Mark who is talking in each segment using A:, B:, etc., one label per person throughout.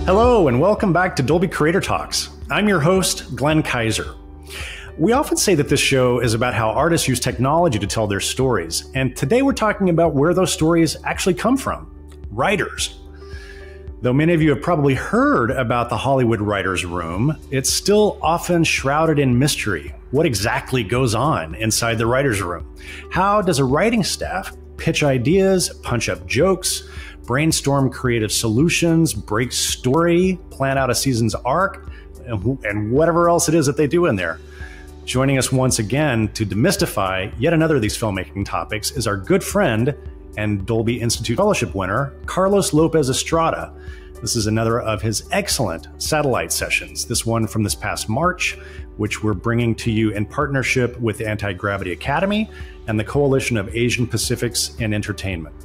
A: Hello, and welcome back to Dolby Creator Talks. I'm your host, Glenn Kaiser. We often say that this show is about how artists use technology to tell their stories, and today we're talking about where those stories actually come from, writers. Though many of you have probably heard about the Hollywood writer's room, it's still often shrouded in mystery. What exactly goes on inside the writer's room? How does a writing staff pitch ideas, punch up jokes, brainstorm creative solutions, break story, plan out a season's arc, and whatever else it is that they do in there? Joining us once again to demystify yet another of these filmmaking topics is our good friend and Dolby Institute Fellowship winner, Carlos López Estrada. This is another of his excellent satellite sessions, this one from this past March, which we're bringing to you in partnership with the Anti-Gravity Academy and the Coalition of Asian Pacifics in Entertainment.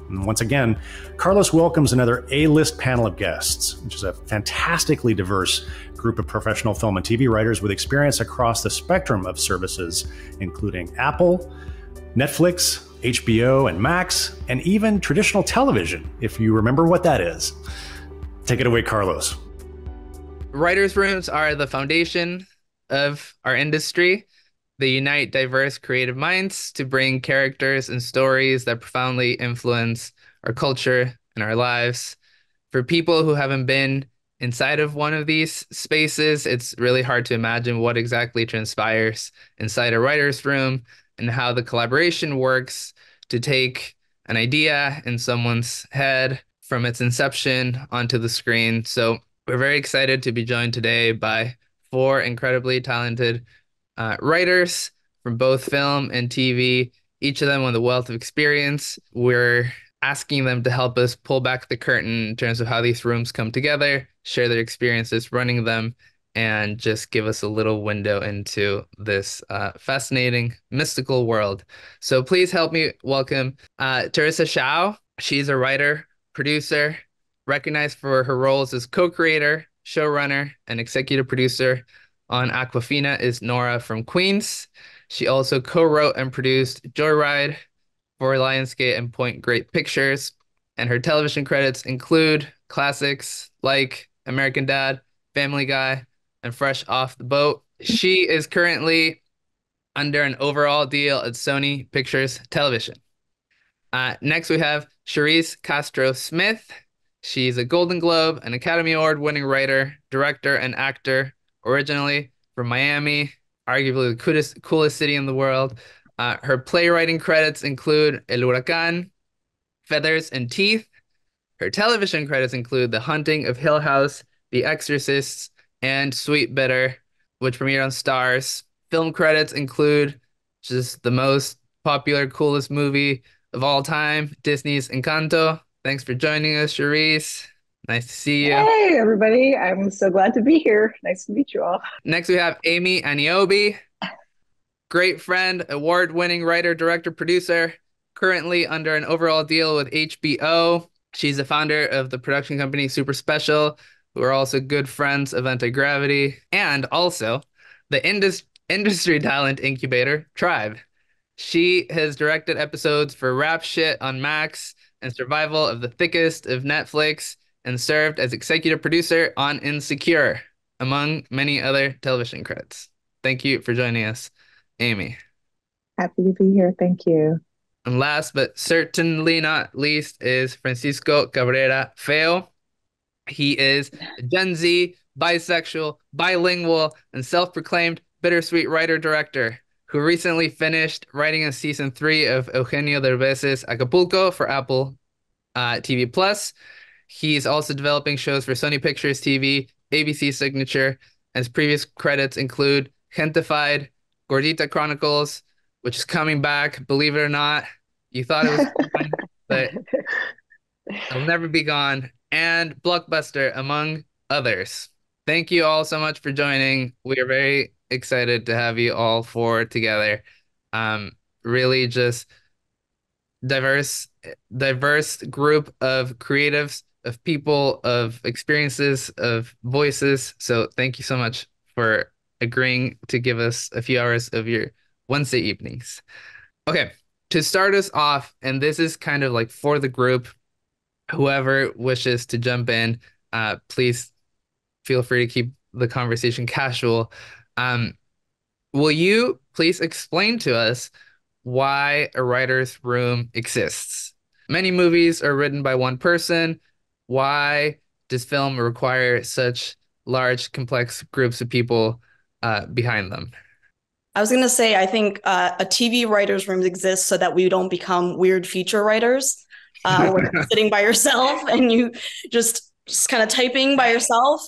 A: And once again, Carlos welcomes another A-list panel of guests, which is a fantastically diverse group of professional film and TV writers with experience across the spectrum of services, including Apple, Netflix, HBO, and Max, and even traditional television, if you remember what that is. Take it away, Carlos.
B: Writers' rooms are the foundation of our industry. They unite diverse creative minds to bring characters and stories that profoundly influence our culture and our lives. For people who haven't been inside of one of these spaces, it's really hard to imagine what exactly transpires inside a writer's room and how the collaboration works to take an idea in someone's head from its inception onto the screen. So we're very excited to be joined today by four incredibly talented writers from both film and TV, each of them with a wealth of experience. We're asking them to help us pull back the curtain in terms of how these rooms come together, share their experiences running them, and just give us a little window into this fascinating, mystical world. So please help me welcome Teresa Hsiao. She's a writer, producer, recognized for her roles as co-creator, showrunner, and executive producer on Awkwafina is Nora from Queens. She also co-wrote and produced Joyride for Lionsgate and Point Great Pictures. And her television credits include classics like American Dad, Family Guy, and Fresh Off the Boat. She is currently under an overall deal at Sony Pictures Television. Next, we have Charise Castro-Smith. She's a Golden Globe and Academy Award winning writer, director, and actor, originally from Miami, arguably the coolest city in the world. Her playwriting credits include El Huracán, Feathers and Teeth. Her television credits include The Haunting of Hill House, The Exorcists, and Sweet Bitter, which premiered on Stars. Film credits include just the most popular, coolest movie of all time, Disney's Encanto. Thanks for joining us, Charise. Nice to see you.
C: Hey, everybody. I'm so glad to be here. Nice to meet you all.
B: Next, we have Amy Aniobi, great friend, award-winning writer, director, producer, currently under an overall deal with HBO. She's the founder of the production company Super Special, who are also good friends of Anti-Gravity, and also the industry talent incubator, Tribe. She has directed episodes for Rap Shit on Max and Survival of the Thickest of Netflix, and served as executive producer on Insecure, among many other television credits. Thank you for joining us, Amy.
C: Happy to be here. Thank you.
B: And last but certainly not least is Francisco Cabrera Feo. He is a Gen Z, bisexual, bilingual, and self-proclaimed bittersweet writer-director who recently finished writing a season 3 of Eugenio Derbez's Acapulco for Apple TV Plus. He's also developing shows for Sony Pictures TV, ABC Signature, and his previous credits include Gentified, Gordita Chronicles, which is coming back, believe it or not. You thought it was gone, but it'll never be gone, and Blockbuster, among others. Thank you all so much for joining. We are very excited to have you all four together. Really just diverse group of creatives, of people, of experiences, of voices. So thank you so much for agreeing to give us a few hours of your Wednesday evenings. Okay, to start us off, and this is kind of like for the group, whoever wishes to jump in, Please feel free to keep the conversation casual. Um, will you please explain to us why a writer's room exists? Many movies are written by one person. Why does film require such large, complex groups of people behind them?
D: I was going to say, I think a TV writer's room exists so that we don't become weird feature writers where you're sitting by yourself and you just kind of typing by yourself.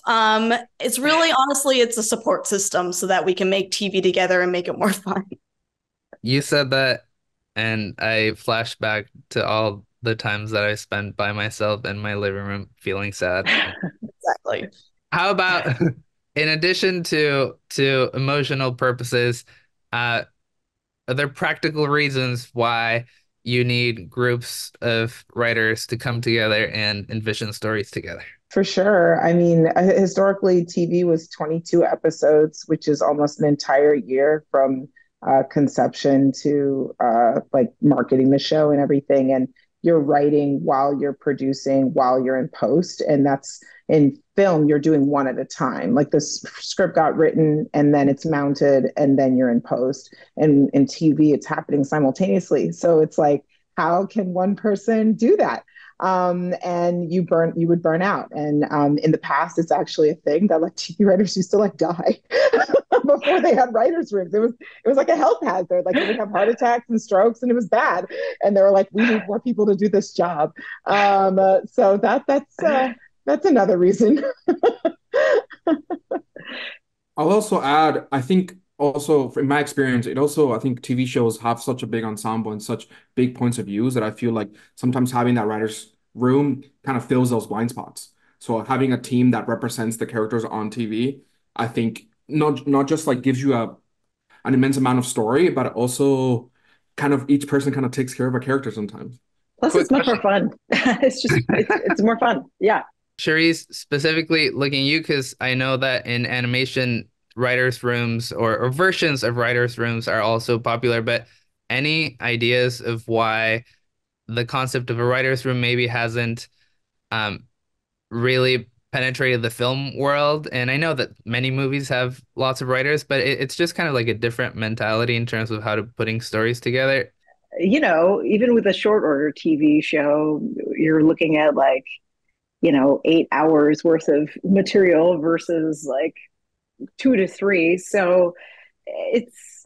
D: It's really, honestly, it's a support system so that we can make TV together and make it more fun.
B: You said that, and I flashed back to all the times that I spent by myself in my living room feeling sad.
D: Exactly.
B: How about, in addition to emotional purposes, uh, are there practical reasons why you need groups of writers to come together and envision stories together?
E: For sure. I mean, historically, TV was 22 episodes, which is almost an entire year from conception to like marketing the show and everything. And you're writing while you're producing, while you're in post. And that's in film, you're doing one at a time. Like the script got written and then it's mounted and then you're in post. And in TV, it's happening simultaneously. So it's like, how can one person do that? And you would burn out. And in the past, it's actually a thing that like TV writers used to like die before they had writers' rooms. It was like a health hazard. Like they would have heart attacks and strokes, and it was bad. And they were like, we need more people to do this job. So that's another reason.
F: I'll also add, I think also in my experience, it also, I think TV shows have such a big ensemble and such big points of views that I feel like sometimes having that writer's room kind of fills those blind spots. So having a team that represents the characters on TV, I think not just like gives you an immense amount of story, but also kind of each person kind of takes care of a character sometimes.
C: Plus, it's much more fun. It's more fun. Yeah.
B: Charise, specifically looking at you, because I know that in animation, writers' rooms or versions of writers' rooms are also popular, but any ideas of why the concept of a writer's room maybe hasn't um, really penetrated the film world? And I know that many movies have lots of writers, but it's just kind of like a different mentality in terms of how to putting stories together.
C: You know, even with a short order TV show, you're looking at like, 8 hours worth of material versus like 2 to 3. So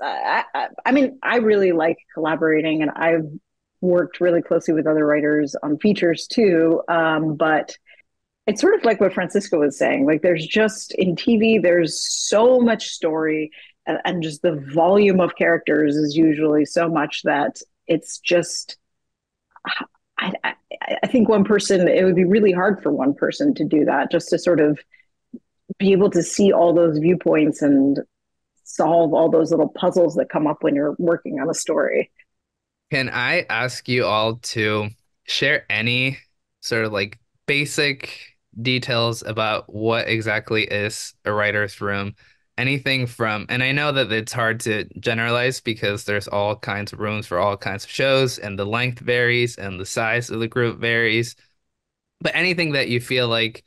C: I mean, I really like collaborating and I've worked really closely with other writers on features too. But it's sort of like what Francisco was saying. Like there's just in TV, there's so much story and just the volume of characters is usually so much that it's just, I think one person, it would be really hard for one person to do that, just to sort of be able to see all those viewpoints and solve all those little puzzles that come up when you're working on a story.
B: Can I ask you all to share any sort of like basic details about what exactly is a writer's room? Anything from, and I know that it's hard to generalize because there's all kinds of rooms for all kinds of shows, and the length varies and the size of the group varies. But anything that you feel like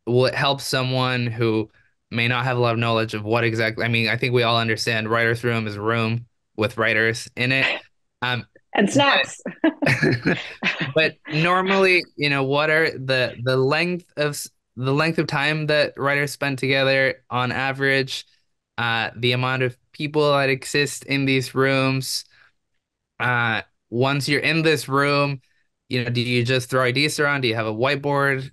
B: will help someone who may not have a lot of knowledge of what exactly, I mean, I think we all understand writer's room is a room with writers in it.
C: And snacks.
B: But normally, what are the length of time that writers spend together on average, the amount of people that exist in these rooms. Once you're in this room, do you just throw ideas around? Do you have a whiteboard?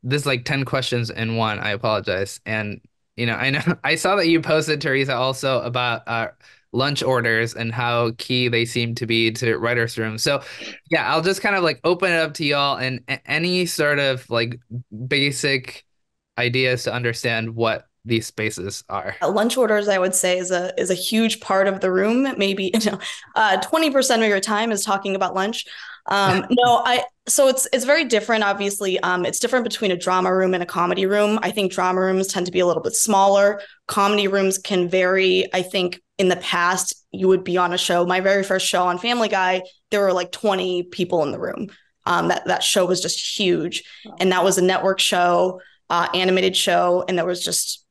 B: This is like 10 questions in one. I apologize. And, I know I saw that you posted, Teresa, also about lunch orders and how key they seem to be to writers' rooms. So yeah, I'll just kind of like open it up to y'all and any sort of like basic ideas to understand what these spaces are.
D: Lunch orders, I would say, is a huge part of the room. Maybe 20% of your time is talking about lunch. So it's very different. Obviously, it's different between a drama room and a comedy room. I think drama rooms tend to be a little bit smaller. Comedy rooms can vary. I think in the past, you would be on a show. My very first show on Family Guy, there were like 20 people in the room. That show was just huge. And that was a network show, animated show. And there was just,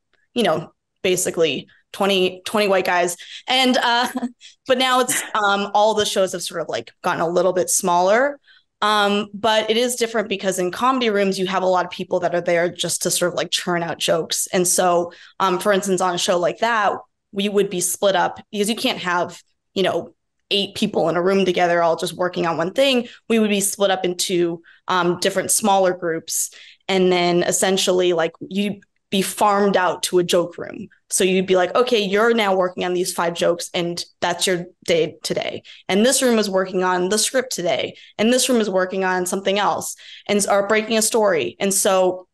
D: basically 20 white guys. And, but now it's, all the shows have sort of like gotten a little bit smaller. But it is different because in comedy rooms, you have a lot of people that are there just to sort of like churn out jokes. And so, for instance, on a show like that, we would be split up because you can't have, 8 people in a room together all just working on one thing. We would be split up into different smaller groups. And then essentially like you'd be farmed out to a joke room. So you'd be like, okay, you're now working on these 5 jokes and that's your day today. And this room is working on the script today. And this room is working on something else and are breaking a story. And so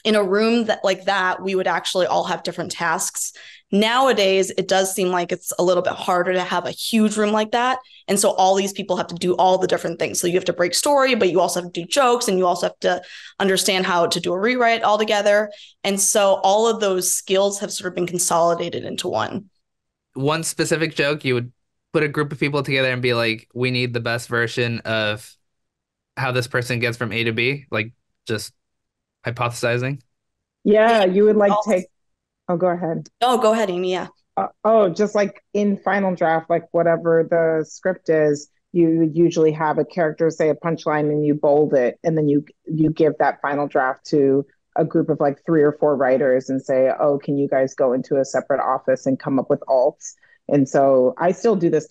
D: in a room that like that, we would actually all have different tasks. Nowadays, it does seem like it's a little bit harder to have a huge room like that. And so all these people have to do all the different things. So you have to break story, but you also have to do jokes and you also have to understand how to do a rewrite all together. And so all of those skills have sort of been consolidated into one.
B: One specific joke, you would put a group of people together and be like, we need the best version of how this person gets from A to B, like just hypothesizing.
E: Yeah, you would like take. Oh, go ahead.
D: Oh, go ahead, Amy. Yeah.
E: Just like in final draft, like whatever the script is, you usually have a character say a punchline and you bold it, and then you give that final draft to a group of like 3 or 4 writers and say, oh, can you guys go into a separate office and come up with alts? And so I still do this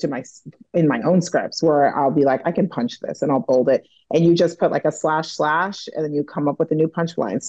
E: in my own scripts where I'll be like, I can punch this and I'll bold it. And you just put like a / and then you come up with a new punchline,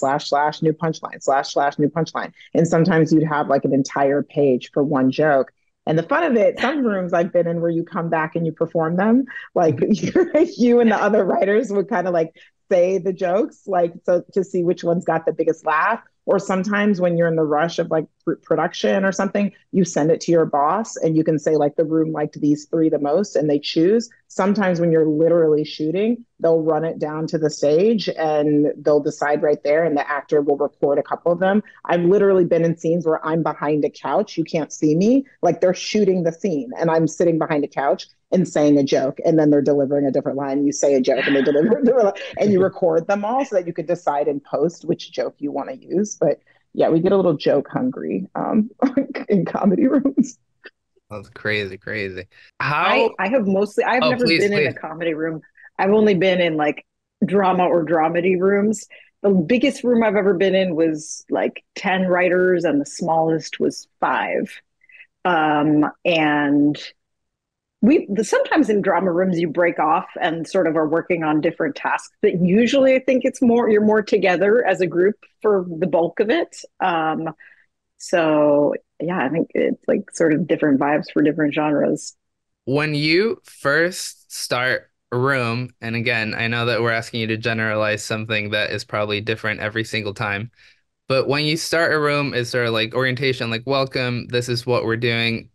E: / new punchline, / new punchline. And sometimes you'd have like an entire page for one joke. And the fun of it, some rooms I've been in where you come back and you perform them, like you and the other writers would kind of like say the jokes, like so to see which one's got the biggest laugh. Or sometimes when you're in the rush of like production or something, you send it to your boss and you can say like the room liked these 3 the most and they choose. Sometimes when you're literally shooting, they'll run it down to the stage and they'll decide right there and the actor will record a couple of them. I've literally been in scenes where I'm behind a couch. You can't see me. Like they're shooting the scene and I'm sitting behind a couch and saying a joke, and then they're delivering a different line. You say a joke and they deliver a different line, and you record them all so that you could decide in post which joke you want to use. But yeah, we get a little joke hungry in comedy rooms.
B: That's crazy.
C: I have never been in a comedy room. I've only been in like drama or dramedy rooms. The biggest room I've ever been in was like 10 writers, and the smallest was 5. And sometimes in drama rooms you break off and sort of are working on different tasks, but usually I think you're more together as a group for the bulk of it. So yeah, I think it's like sort of different vibes for different genres.
B: When you first start a room, and again, I know that we're asking you to generalize something that is probably different every single time, but when you start a room, it's sort of like orientation, like welcome, this is what we're doing.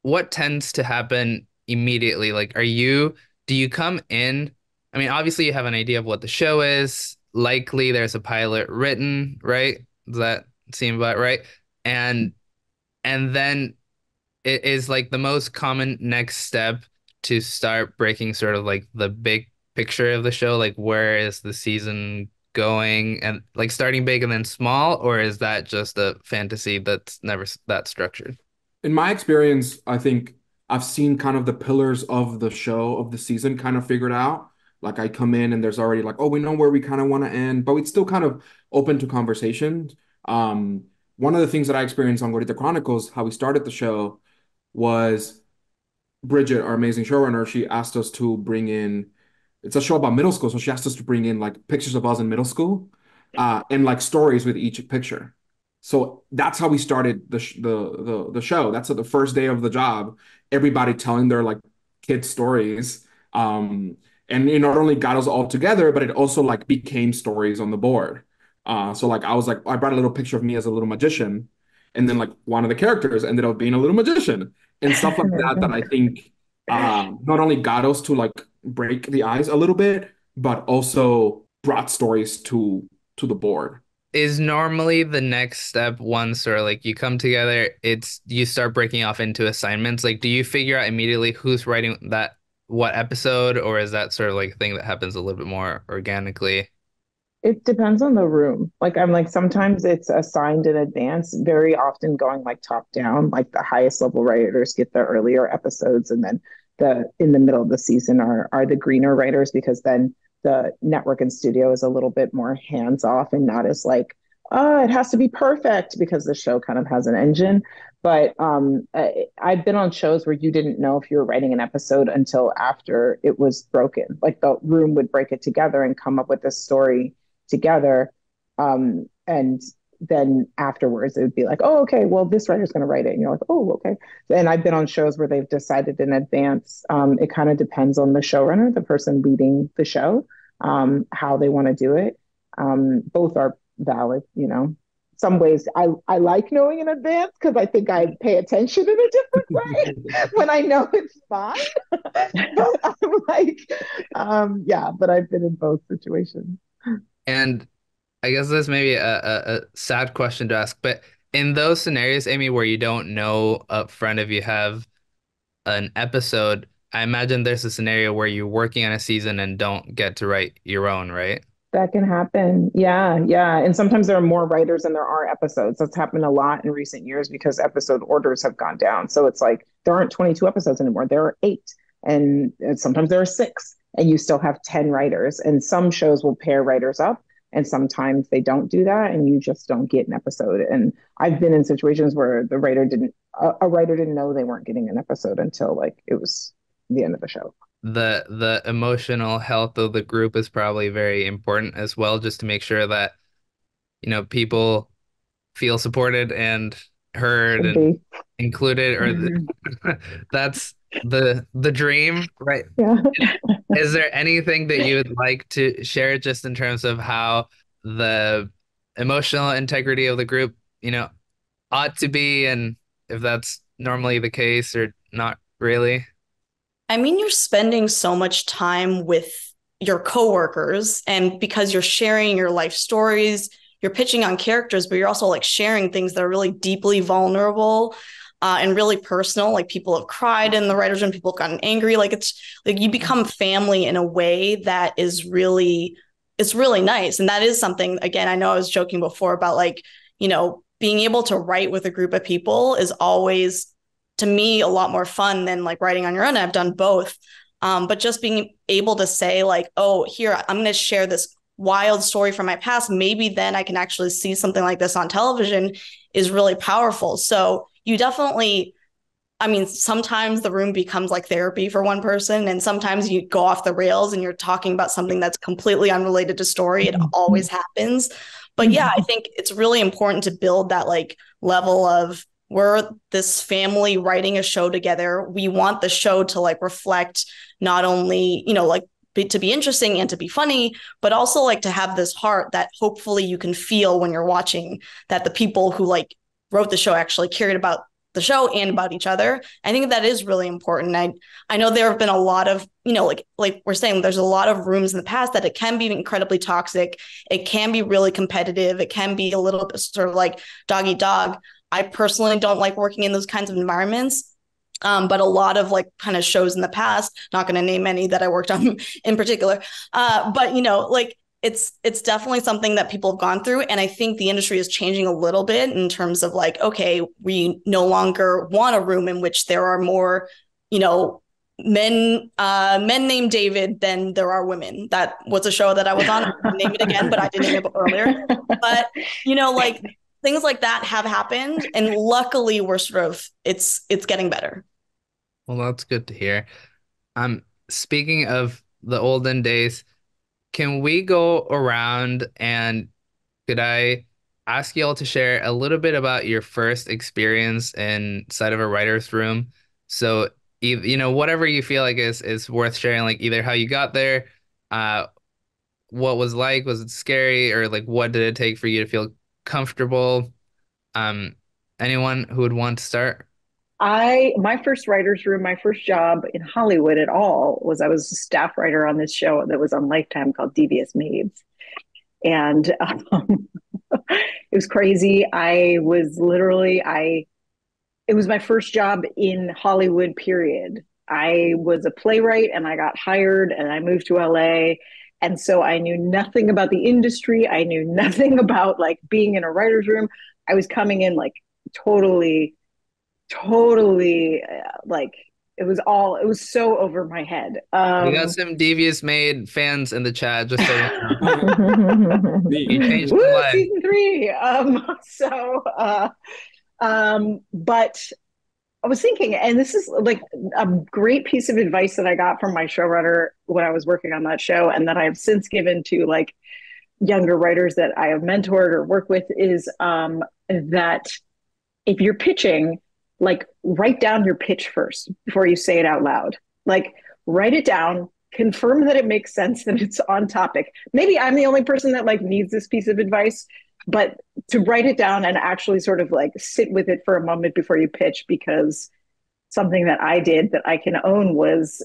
B: What tends to happen immediately? Like, do you come in? I mean, obviously you have an idea of what the show is. Likely there's a pilot written, right? Does that seem about right? And then it is like the most common next step to start breaking sort of like the big picture of the show. Like, where is the season going? And like starting big and then small, or is that just a fantasy that's never that structured?
F: In my experience, I think I've seen kind of the pillars of the show, of the season kind of figured out. Like I come in and there's already like, oh, we know where we kind of want to end, but it's still kind of open to conversation. One of the things that I experienced on Gorita Chronicles, how we started the show, was Bridget, our amazing showrunner, she asked us to bring in, it's a show about middle school, so she asked us to bring in like pictures of us in middle school and like stories with each picture. So that's how we started the show. That's the first day of the job. Everybody telling their like kid stories, and it not only got us all together, but it also like became stories on the board. So like I brought a little picture of me as a little magician, and then like one of the characters ended up being a little magician and stuff like that. That I think not only got us to like break the ice a little bit, but also brought stories to the board.
B: Is normally the next step once sort of like you come together, you start breaking off into assignments? Like, do you figure out immediately who's writing that what episode, or is that sort of like a thing that happens a little bit more organically?
E: It depends on the room. Like I'm like sometimes it's assigned in advance, very often going like top down, like the highest level writers get the earlier episodes and then the in the middle of the season are the greener writers because then the network and studio is a little bit more hands off and not as like, oh, it has to be perfect because the show kind of has an engine. But I've been on shows where you didn't know if you were writing an episode until after it was broken. Like the room would break it together and come up with this story together. And then afterwards, it would be like, oh, okay, well, this writer's going to write it. And you're like, oh, okay. And I've been on shows where they've decided in advance. It kind of depends on the showrunner, the person leading the show, how they want to do it. Both are valid, you know. Some ways I like knowing in advance because I think I pay attention in a different way when I know it's fine. But I'm like, yeah, but I've been in both situations.
B: And I guess this may be a sad question to ask, but in those scenarios, Amy, where you don't know up front if you have an episode, I imagine there's a scenario where you're working on a season and don't get to write your own, right?
E: That can happen. Yeah, yeah. And sometimes there are more writers than there are episodes. That's happened a lot in recent years because episode orders have gone down. So it's like there aren't 22 episodes anymore. There are 8. And sometimes there are 6. And you still have 10 writers. And some shows will pair writers up. And sometimes they don't do that. And you just don't get an episode. And I've been in situations where the writer didn't, a writer didn't know they weren't getting an episode until like it was the end of the show.
B: The emotional health of the group is probably very important as well, just to make sure that, people feel supported and heard
E: Should
B: and
E: be.
B: included, or that's the dream, right?
E: Yeah.
B: Is there anything that you would like to share just in terms of how the emotional integrity of the group, ought to be, and if that's normally the case or not really?
D: I mean, you're spending so much time with your coworkers, and because you're sharing your life stories, you're pitching on characters, but you're also like sharing things that are really deeply vulnerable and really personal. Like people have cried in the writers' room, people have gotten angry. Like it's like you become family in a way that is really, it's really nice. And that is something, again, I know I was joking before about like, being able to write with a group of people is always, to me, a lot more fun than like writing on your own. I've done both. But just being able to say like, oh, here, I'm going to share this wild story from my past. Maybe then I can actually see something like this on television is really powerful. So you definitely, I mean, sometimes the room becomes like therapy for one person, and sometimes you go off the rails and you're talking about something that's completely unrelated to story. It always happens. But yeah, I think it's really important to build that like level of, we're this family writing a show together. We want the show to like reflect not only, to be interesting and to be funny, but also like to have this heart that hopefully you can feel when you're watching, that the people who like wrote the show actually cared about the show and about each other. I think that is really important. I know there have been a lot of, like we're saying, there's a lot of rooms in the past that it can be incredibly toxic. It can be really competitive. It can be a little bit sort of like dog eat dog. I personally don't like working in those kinds of environments. But a lot of like kind of shows in the past, not going to name any that I worked on in particular. But like it's definitely something that people have gone through. And I think the industry is changing a little bit in terms of like, okay, we no longer want a room in which there are more, men named David than there are women. That was a show that I was on. I didn't name it again, but I did name it earlier. But like things like that have happened, and luckily we're sort of it's getting better.
B: Well, that's good to hear. Speaking of the olden days, can we go around and could I ask you all to share a little bit about your first experience inside of a writer's room? So, whatever you feel like is worth sharing, like either how you got there, what was like, was it scary, or like what did it take for you to feel comfortable? Anyone who would want to start?
C: My first writer's room, my first job in Hollywood at all was I was a staff writer on this show that was on Lifetime called Devious Maids. And it was crazy. It was my first job in Hollywood, period. I was a playwright and I got hired and I moved to LA. And so I knew nothing about the industry. I knew nothing about like being in a writer's room. I was coming in like totally, totally like it was so over my head.
B: We got some Devious Made fans in the chat, just so you know. You changed
C: Woo,
B: my life.
C: season 3. But I was thinking, and this is like a great piece of advice that I got from my showrunner when I was working on that show, and that I have since given to like younger writers that I have mentored or work with, is that if you're pitching, like write down your pitch first before you say it out loud. Like write it down, confirm that it makes sense, that it's on topic. Maybe I'm the only person that like needs this piece of advice, but to write it down and actually sort of like sit with it for a moment before you pitch, because something that I did that I can own was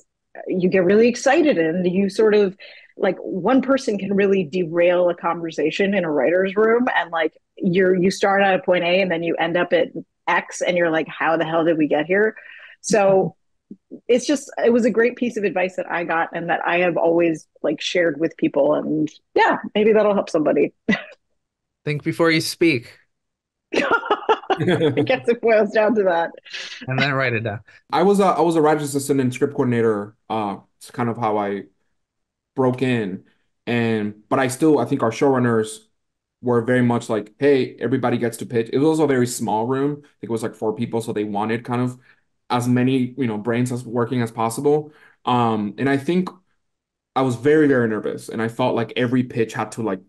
C: you get really excited and you sort of like one person can really derail a conversation in a writer's room, and like you start out at point A and then you end up at X and you're like, how the hell did we get here? So it was a great piece of advice that I got and that I have always like shared with people, and yeah, maybe that'll help somebody.
B: Think before you speak.
C: I guess it boils down to that.
B: And then write it down.
F: I was a writer's assistant and script coordinator. It's kind of how I broke in, but I think our showrunners were very much like, hey, everybody gets to pitch. It was also a very small room. I think it was like 4 people, so they wanted kind of as many brains as working as possible. And I think I was very, very nervous, and I felt like every pitch had to like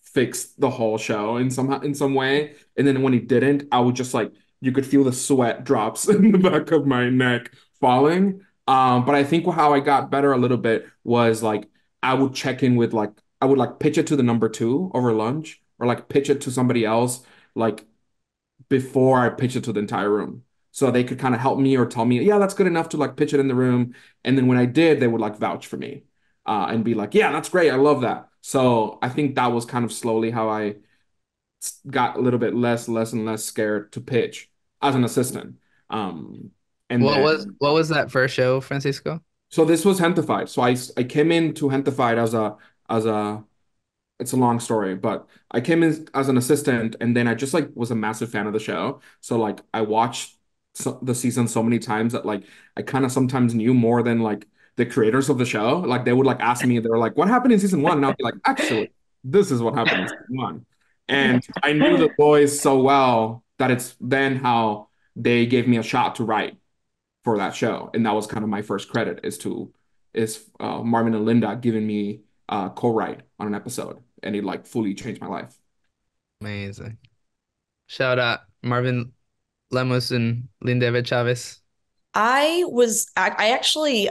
F: fix the whole show in some way. And then when he didn't, I would just like, you could feel the sweat drops in the back of my neck falling. But I think how I got better a little bit was like I would check in with like I would like pitch it to the number 2 over lunch, or like pitch it to somebody else like before I pitch it to the entire room. So they could kind of help me or tell me, yeah, that's good enough to like pitch it in the room. And then when I did, they would like vouch for me and be like, yeah, that's great. I love that. So I think that was kind of slowly how I got a little bit less and less scared to pitch as an assistant. And
B: what was that first show, Francisco?
F: So this was Hentified. So I came into Hentified as a it's a long story, but I came in as an assistant, and then I just like was a massive fan of the show. So like I watched the season so many times that like I kind of sometimes knew more than like the creators of the show. Like they would like ask me, they were like, what happened in season 1? And I'll be like, actually, this is what happened in season 1. And I knew the boys so well that it's then how they gave me a shot to write for that show. And that was kind of my first credit is Marvin and Linda giving me co-write on an episode. And it like fully changed my life.
B: Amazing. Shout out Marvin Lemos and Linda Chavez.
D: I actually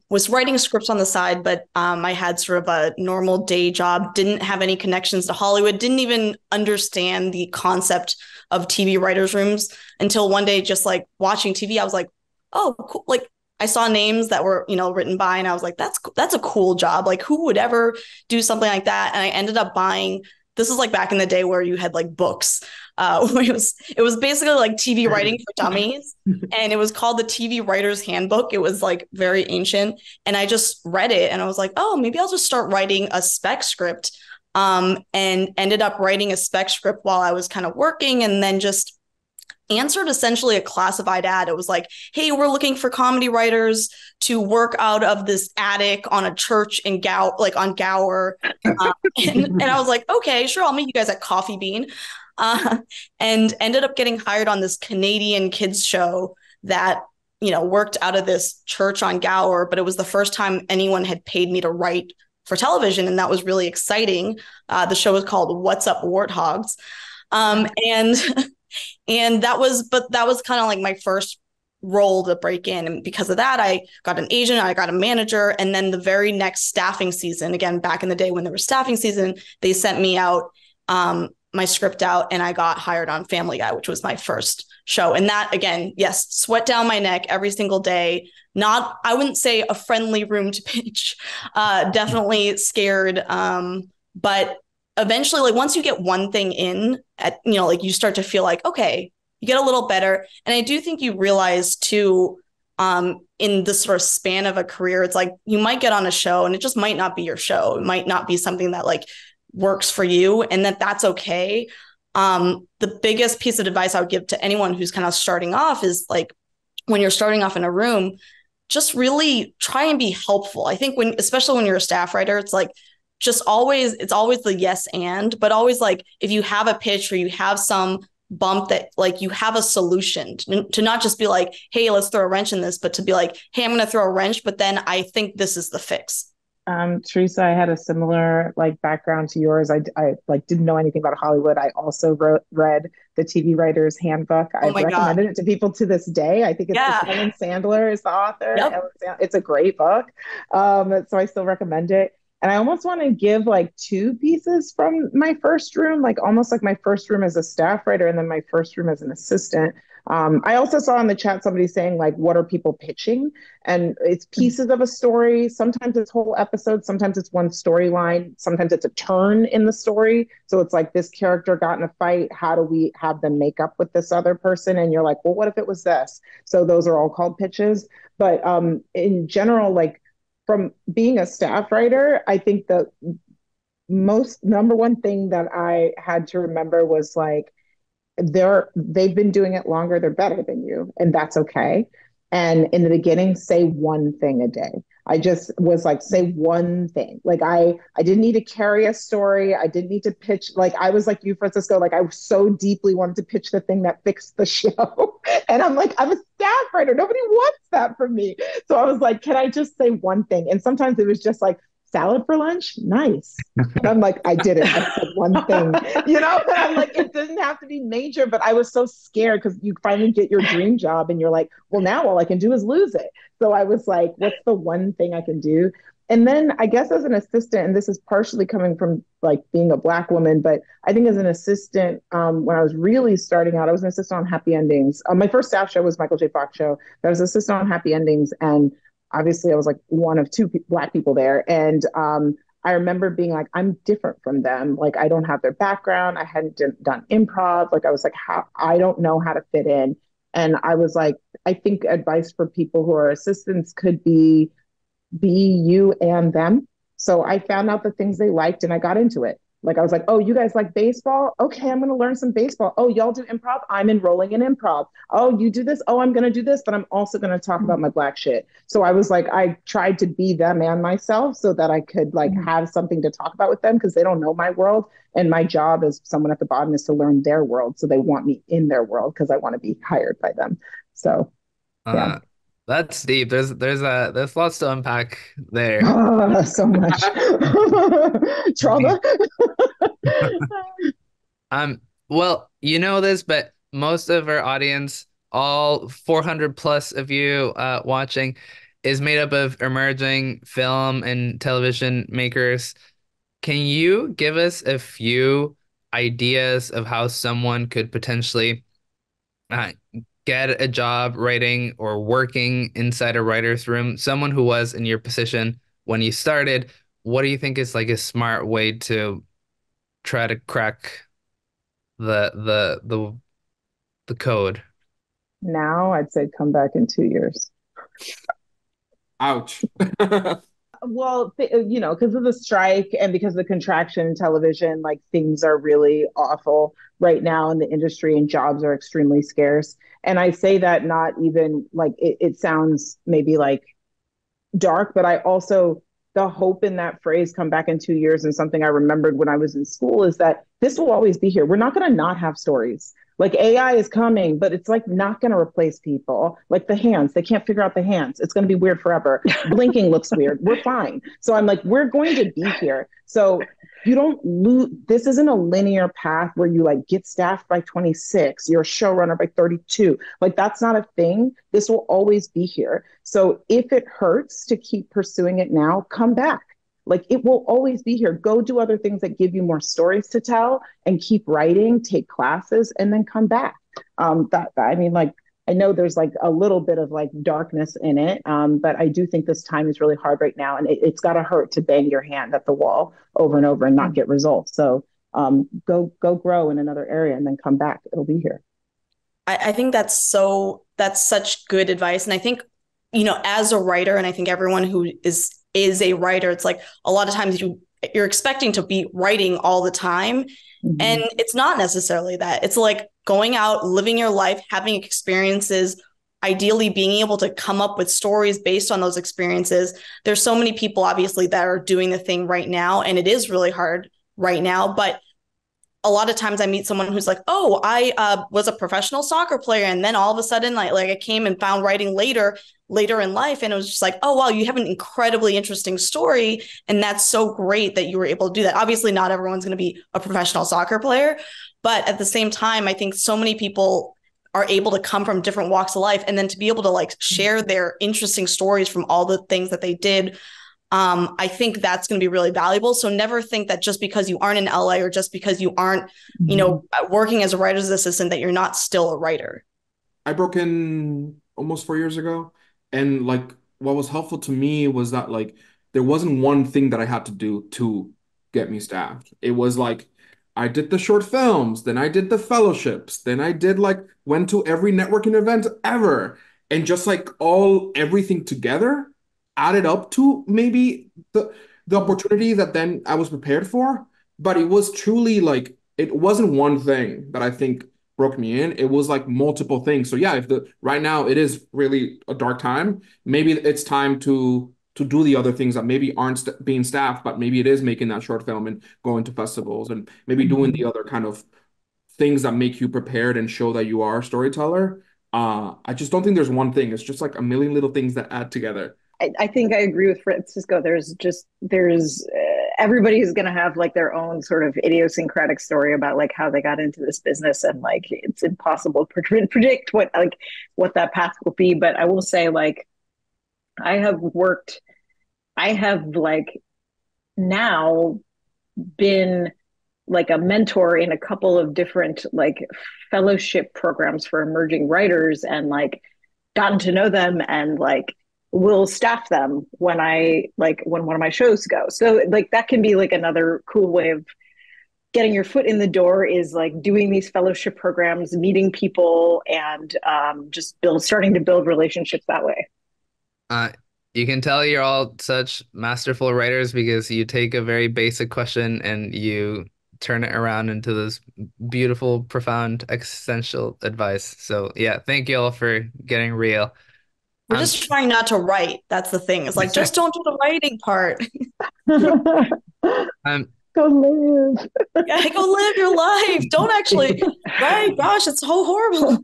D: was writing scripts on the side, but I had sort of a normal day job, didn't have any connections to Hollywood, didn't even understand the concept of TV writers' rooms until one day, just like watching TV, I was like, oh, cool. Like I saw names that were, written by, and I was like, that's a cool job. Like who would ever do something like that? And I ended up buying, this is like back in the day where you had like books. It was basically like TV writing for dummies, and it was called the TV Writer's Handbook. It was like very ancient, and I just read it, and I was like, oh, maybe I'll just start writing a spec script, and ended up writing a spec script while I was kind of working, and then just answered essentially a classified ad. It was like, hey, we're looking for comedy writers to work out of this attic on a church in on Gower. And I was like, okay, sure, I'll meet you guys at Coffee Bean. And ended up getting hired on this Canadian kids show that, worked out of this church on Gower, but it was the first time anyone had paid me to write for television. And that was really exciting. The show was called What's Up Warthogs. And that was kind of like my first role to break in. And because of that, I got an agent, I got a manager. And then the very next staffing season, again, back in the day when there was staffing season, they sent me out, my script out, and I got hired on Family Guy, which was my first show. And that, again, yes, sweat down my neck every single day. Not, I wouldn't say a friendly room to pitch, definitely scared. But eventually, like once you get one thing in at, like you start to feel like, okay, you get a little better. And I do think you realize too, in this sort of span of a career. It's like you might get on a show and it just might not be your show. It might not be something that like works for you, and that's okay. The biggest piece of advice I would give to anyone who's kind of starting off is like, when you're starting off in a room, just really try and be helpful. I think especially when you're a staff writer, it's like, it's always the yes and, but always like, if you have a pitch or you have some bump that like you have a solution to not just be like, hey, let's throw a wrench in this, but to be like, hey, I'm going to throw a wrench, but then I think this is the fix.
E: Teresa, I had a similar like background to yours. I like didn't know anything about Hollywood. I also read the TV Writer's Handbook. I've recommended it to people to this day. I think it's Ellen Sandler is the author. Yep. It's a great book. So I still recommend it. And I almost want to give like two pieces from my first room, like almost like my first room as a staff writer and then my first room as an assistant. I also saw in the chat somebody saying like, what are people pitching? And it's pieces of a story. Sometimes it's whole episodes. Sometimes it's one storyline. Sometimes it's a turn in the story. So it's like this character got in a fight. How do we have them make up with this other person? And you're like, well, what if it was this? So those are all called pitches. But in general, like from being a staff writer, I think the most number one thing that I had to remember was like, they've been doing it longer, they're better than you, and that's okay. And in the beginning, say one thing a day. I just was like, say one thing. Like I didn't need to carry a story. I didn't need to pitch. Like I was like you, Francisco, like I so deeply wanted to pitch the thing that fixed the show. And I'm like, I'm a staff writer. Nobody wants that from me. So I was like, can I just say one thing? And sometimes it was just like, salad for lunch? Nice. And I'm like, I did it. I said one thing, you know? And I'm like, it doesn't have to be major, but I was so scared because you finally get your dream job and you're like, well, now all I can do is lose it. So I was like, what's the one thing I can do? And then I guess as an assistant, and this is partially coming from like being a Black woman, but I think as an assistant, when I was really starting out, I was an assistant on Happy Endings. My first staff show was Michael J. Fox show, but I was assistant on Happy Endings, and obviously I was like one of two Black people there. And I remember being like, I'm different from them. Like, I don't have their background. I hadn't done improv. Like, I was like, I don't know how to fit in. And I was like, I think advice for people who are assistants could be you and them. So I found out the things they liked and I got into it. Like, I was like, oh, you guys like baseball? Okay, I'm going to learn some baseball. Oh, y'all do improv? I'm enrolling in improv. Oh, you do this? Oh, I'm going to do this, but I'm also going to talk about my Black shit. So I was like, I tried to be them and myself so that I could like have something to talk about with them because they don't know my world. And my job as someone at the bottom is to learn their world. So they want me in their world because I want to be hired by them. So, yeah.
B: That's deep. There's lots to unpack there.
E: Oh, so much trauma.
B: Well, you know this, but most of our audience, all 400 plus of you watching, is made up of emerging film and television makers. Can you give us a few ideas of how someone could potentially get a job writing or working inside a writer's room? Someone who was in your position when you started, what do you think is like a smart way to try to crack the code?
E: Now I'd say come back in 2 years.
F: Ouch.
E: Well, you know, because of the strike and because of the contraction in television, like things are really awful right now in the industry and jobs are extremely scarce. And I say that not even like it sounds maybe like dark, but I also, the hope in that phrase, come back in 2 years, and something I remembered when I was in school is that this will always be here. We're not going to not have stories. Like AI is coming, but it's like not going to replace people. Like the hands, they can't figure out the hands. It's going to be weird forever. Blinking looks weird. We're fine. So I'm like, we're going to be here. So you don't lose. This isn't a linear path where you like get staffed by 26, you're a showrunner by 32. Like that's not a thing. This will always be here. So if it hurts to keep pursuing it now, come back. Like it will always be here. Go do other things that give you more stories to tell and keep writing, take classes, and then come back. I mean, like, I know there's like a little bit of like darkness in it, but I do think this time is really hard right now. And it's got to hurt to bang your hand at the wall over and over and not get results. So go grow in another area and then come back. It'll be here.
D: I think that's such good advice. And I think as a writer, and I think everyone who is a writer, it's like a lot of times you're expecting to be writing all the time. Mm-hmm. And it's not necessarily that. It's like going out, living your life, having experiences, ideally being able to come up with stories based on those experiences. There's so many people, obviously, that are doing the thing right now, and it is really hard right now. But a lot of times I meet someone who's like, oh, I was a professional soccer player. And then all of a sudden, like I came and found writing later in life. And it was just like, oh, wow, you have an incredibly interesting story. And that's so great that you were able to do that. Obviously, not everyone's going to be a professional soccer player. But at the same time, I think so many people are able to come from different walks of life, and then to be able to like share their interesting stories from all the things that they did. I think that's going to be really valuable. So never think that just because you aren't in LA or just because you aren't, working as a writer's assistant, that you're not still a writer.
F: I broke in almost 4 years ago. And like, what was helpful to me was that like, there wasn't one thing that I had to do to get me staffed. It was like, I did the short films, then I did the fellowships, then I went to every networking event ever. And just like everything together added up to maybe the opportunity that then I was prepared for. But it was truly like, it wasn't one thing that I think broke me in. It was like multiple things. So yeah, right now it is really a dark time, maybe it's time to do the other things that maybe aren't being staffed, but maybe it is making that short film and going to festivals and maybe doing the other kind of things that make you prepared and show that you are a storyteller. I just don't think there's one thing. It's just like a million little things that add together.
C: I think I agree with Francisco. There's everybody's going to have like their own sort of idiosyncratic story about like how they got into this business, and like it's impossible to predict what that path will be. But I will say, like, I have like now been like a mentor in a couple of different like fellowship programs for emerging writers, and like gotten to know them, and like will staff them when one of my shows go. So like that can be like another cool way of getting your foot in the door, is like doing these fellowship programs, meeting people, and just starting to build relationships that way.
B: You can tell you're all such masterful writers because you take a very basic question and you turn it around into this beautiful, profound, existential advice. So yeah, thank you all for getting real.
D: We're just trying not to write. That's the thing. It's like, just don't do the writing part.
C: Go live.
D: Yeah, go live your life. Don't actually write. Gosh, it's so horrible.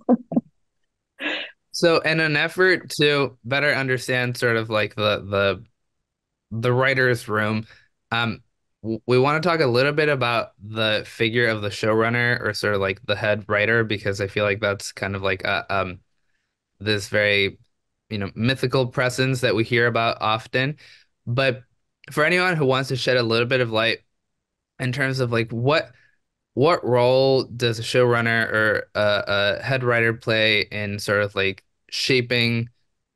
B: So in an effort to better understand sort of like the writer's room, we want to talk a little bit about the figure of the showrunner, or sort of like the head writer, because I feel like that's kind of like this very mythical presence that we hear about often. But for anyone who wants to shed a little bit of light in terms of like what role does a showrunner or a head writer play in sort of like shaping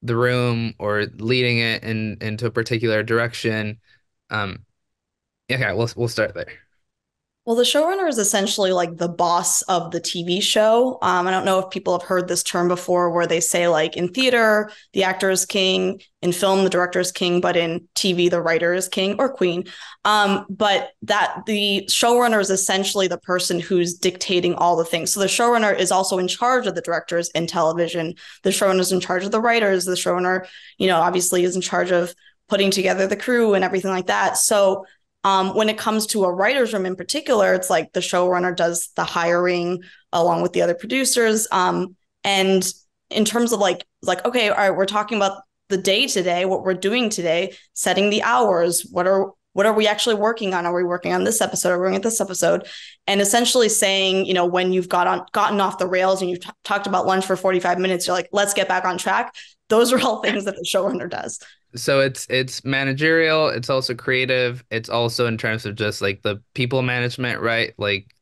B: the room or leading it into a particular direction? Okay, we'll start there.
D: Well, the showrunner is essentially like the boss of the TV show. I don't know if people have heard this term before, where they say like in theater, the actor is king, in film, the director is king, but in TV, the writer is king or queen. But that the showrunner is essentially the person who's dictating all the things. So the showrunner is also in charge of the directors in television. The showrunner is in charge of the writers. The showrunner, obviously is in charge of putting together the crew and everything like that. So when it comes to a writer's room in particular, it's like the showrunner does the hiring along with the other producers. And in terms of like, okay, all right, we're talking about the day today, what we're doing today, setting the hours, what are we actually working on? Are we working on this episode? Are we working on this episode? And essentially saying, when you've gotten off the rails and you've talked about lunch for 45 minutes, you're like, let's get back on track. Those are all things that the showrunner does.
B: So it's managerial, it's also creative, it's also in terms of just like the people management, right? Like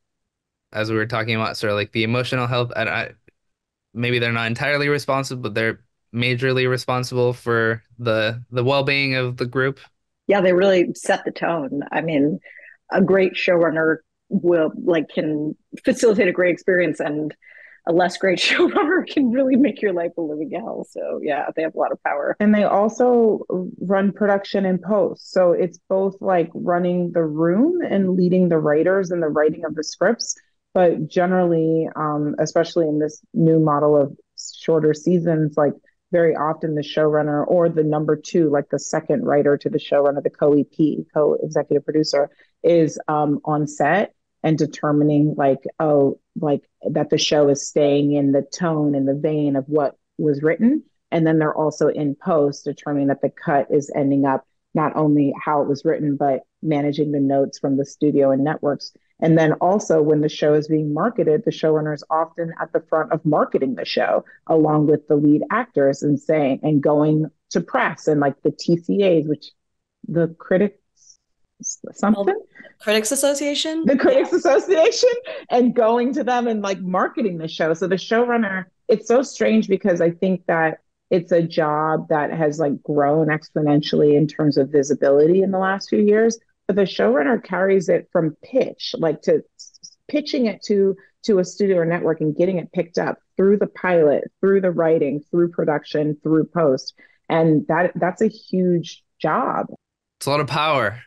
B: as we were talking about, sort of like the emotional health. Maybe they're not entirely responsible, but they're majorly responsible for the well-being of the group.
C: Yeah, they really set the tone. I mean, a great showrunner can facilitate a great experience and a less great showrunner can really make your life a living hell. So yeah, they have a lot of power.
E: And they also run production and post. So it's both like running the room and leading the writers and the writing of the scripts. But generally, especially in this new model of shorter seasons, like very often the showrunner or the number two, like the second writer to the showrunner, the co-EP, co-executive producer, is on set and determining like, oh, like that the show is staying in the tone and the vein of what was written. And then they're also in post determining that the cut is ending up not only how it was written, but managing the notes from the studio and networks. And then also when the show is being marketed, the showrunner is often at the front of marketing the show along with the lead actors and saying, and going to press and like the TCAs, which the critics something?
D: Critics Association?
E: The Critics Association, and going to them and like marketing the show. So the showrunner, it's so strange because I think that it's a job that has like grown exponentially in terms of visibility in the last few years. But the showrunner carries it from pitch, like to pitching it to a studio or network and getting it picked up through the pilot, through the writing, through production, through post. And that's a huge job.
B: It's a lot of power.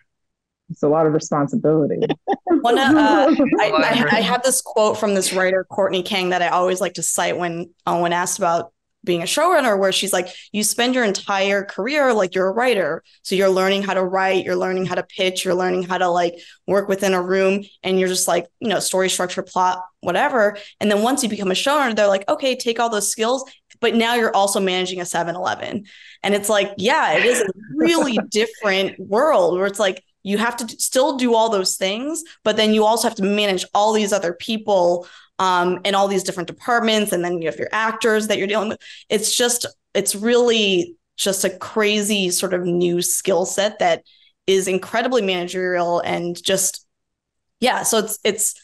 E: It's a lot of responsibility.
D: I have this quote from this writer, Courtney Kang, that I always like to cite when asked about being a showrunner, where she's like, you spend your entire career like you're a writer. So you're learning how to write, you're learning how to pitch, you're learning how to like work within a room, and you're just like, story structure, plot, whatever. And then once you become a showrunner, they're like, okay, take all those skills, but now you're also managing a 7-Eleven. And it's like, yeah, it is a really different world where it's like, you have to still do all those things, but then you also have to manage all these other people and all these different departments. And then you have your actors that you're dealing with. It's really just a crazy sort of new skill set that is incredibly managerial and just, yeah. So it's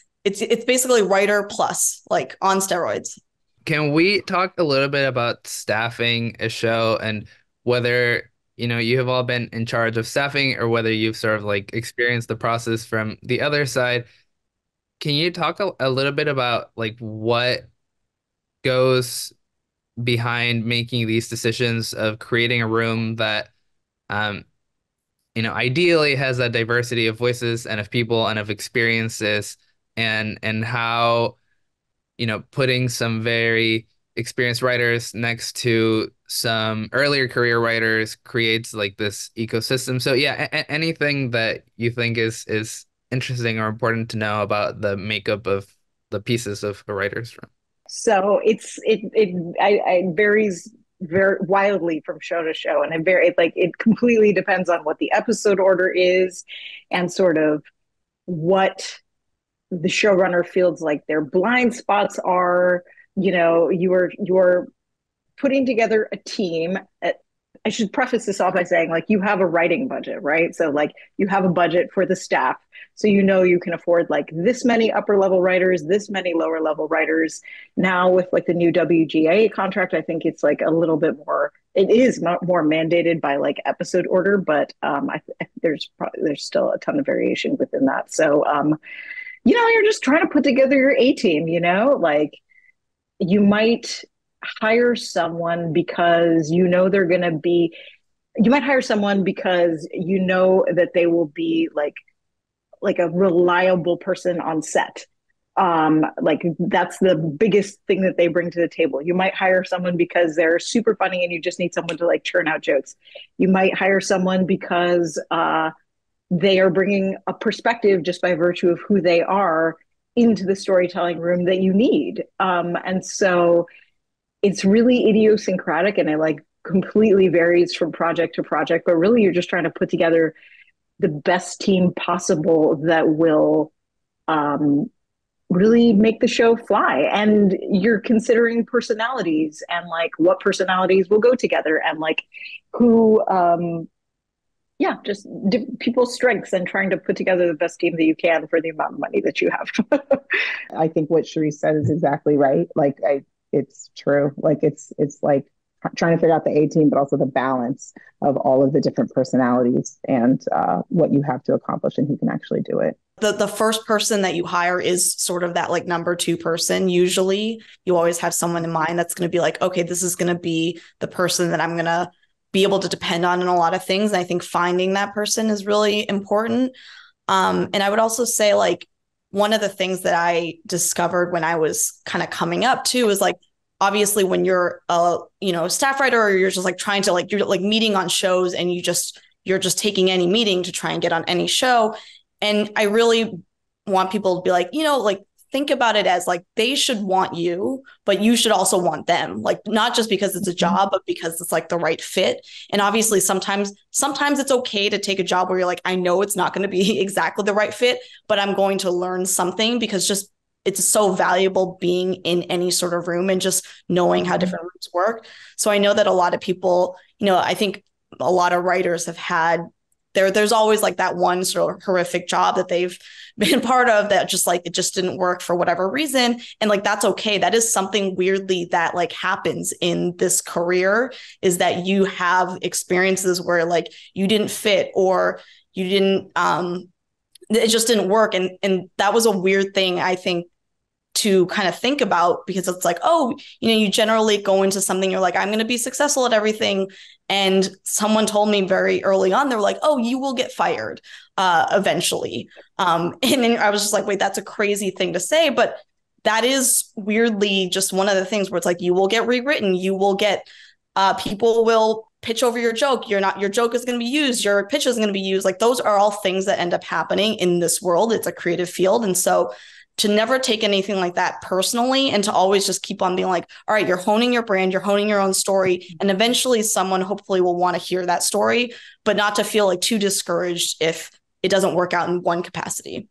D: basically writer plus, like on steroids.
B: Can we talk a little bit about staffing a show and whether you have all been in charge of staffing or whether you've sort of like experienced the process from the other side? Can you talk a little bit about like what goes behind making these decisions of creating a room that, ideally has a diversity of voices and of people and of experiences, and how, putting some very experienced writers next to some earlier career writers creates like this ecosystem. So yeah, anything that you think is interesting or important to know about the makeup of the pieces of a writer's room.
C: So it varies very wildly from show to show, and it completely depends on what the episode order is and sort of what the showrunner feels like their blind spots are. You're putting together a team. I should preface this off by saying, like, you have a writing budget, right? So like you have a budget for the staff. So you can afford like this many upper level writers, this many lower level writers. Now with like the new WGA contract, I think it's like a little bit more, it is more mandated by like episode order, but there's still a ton of variation within that. So, you're just trying to put together your A team, like you might hire someone because they're going to be, you might hire someone because that they will be like a reliable person on set. Like that's the biggest thing that they bring to the table. You might hire someone because they're super funny and you just need someone to like churn out jokes. You might hire someone because they are bringing a perspective just by virtue of who they are into the storytelling room that you need. And so it's really idiosyncratic, and it like completely varies from project to project, but really you're just trying to put together the best team possible that will really make the show fly. And you're considering personalities and like what personalities will go together and like who, just people's strengths, and trying to put together the best team that you can for the amount of money that you have.
E: I think what Charise said is exactly right. Like it's true. Like it's like trying to figure out the A team, but also the balance of all of the different personalities and what you have to accomplish and who can actually do it.
D: the first person that you hire is sort of that like number two person. Usually you always have someone in mind that's going to be like, okay, this is going to be the person that I'm going to be able to depend on in a lot of things. And I think finding that person is really important. And I would also say, like, one of the things that I discovered when I was kind of coming up too is like, obviously when you're a, staff writer, or you're just like trying to like, you're like meeting on shows and you're just taking any meeting to try and get on any show. And I really want people to be like, like, think about it as like they should want you, but you should also want them. Like, not just because it's a job, but because it's like the right fit. And obviously sometimes it's okay to take a job where you're like, I know it's not going to be exactly the right fit, but I'm going to learn something, because just it's so valuable being in any sort of room and just knowing how different rooms work. So I know that a lot of people, I think a lot of writers have had there's always like that one sort of horrific job that they've been part of that just like, it just didn't work for whatever reason. And like, that's okay. That is something weirdly that like happens in this career, is that you have experiences where like you didn't fit, or you didn't, it just didn't work. And that was a weird thing, I think, to kind of think about, because it's like, oh, you generally go into something, you're like, I'm going to be successful at everything. And someone told me very early on, they're like, oh, you will get fired eventually. And then I was just like, wait, that's a crazy thing to say. But that is weirdly just one of the things where it's like, you will get rewritten. You will get, people will pitch over your joke. Your joke is going to be used. Your pitch is going to be used. Like, those are all things that end up happening in this world. It's a creative field. And so to never take anything like that personally, and to always just keep on being like, all right, you're honing your brand, you're honing your own story. And eventually someone hopefully will want to hear that story, but not to feel like too discouraged if it doesn't work out in one capacity.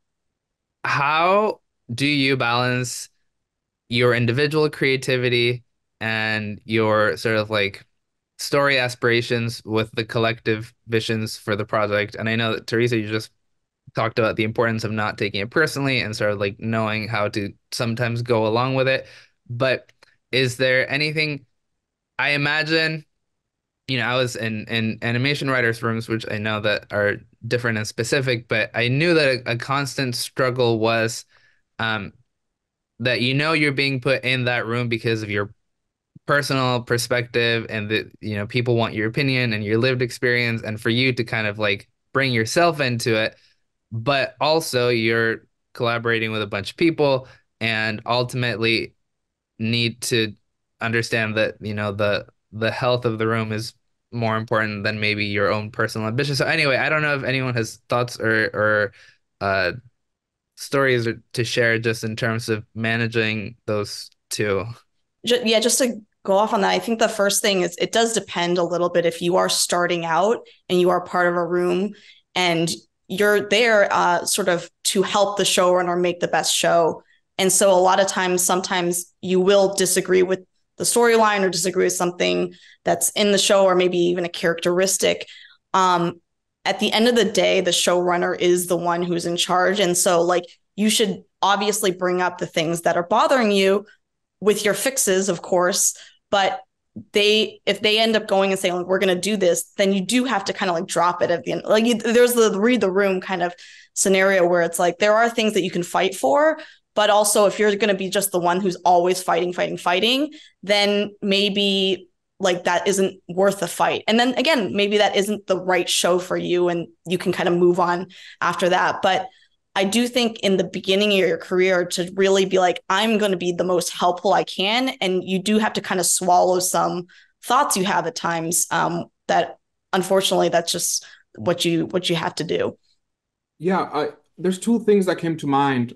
B: How do you balance your individual creativity and your sort of like story aspirations with the collective visions for the project? And I know that Teresa, you just talked about the importance of not taking it personally and sort of like knowing how to sometimes go along with it. But is there anything, I imagine, I was in animation writers' rooms, which I know that are different and specific, but I knew that a constant struggle was that you're being put in that room because of your personal perspective, and that people want your opinion and your lived experience, and for you to kind of like bring yourself into it, but also you're collaborating with a bunch of people and ultimately need to understand that the health of the room is more important than maybe your own personal ambition. So anyway, I don't know if anyone has thoughts or stories to share just in terms of managing those two.
D: Yeah, just to go off on that, I think the first thing is, it does depend a little bit if you are starting out and you are part of a room and you're there sort of to help the showrunner make the best show. And so a lot of times, sometimes you will disagree with the storyline or disagree with something that's in the show, or maybe even a characteristic. At the end of the day, the showrunner is the one who's in charge. And so like, you should obviously bring up the things that are bothering you with your fixes, of course, but if they end up going and saying, like, we're going to do this, then you do have to kind of like drop it at the end. Like, there's the read the room kind of scenario where it's like, there are things that you can fight for, but also if you're going to be just the one who's always fighting, then maybe like that isn't worth the fight. And then again, maybe that isn't the right show for you and you can kind of move on after that. But I do think in the beginning of your career to really be like, I'm going to be the most helpful I can. And you do have to kind of swallow some thoughts you have at times that unfortunately, that's just what you have to do.
F: Yeah, there's two things that came to mind.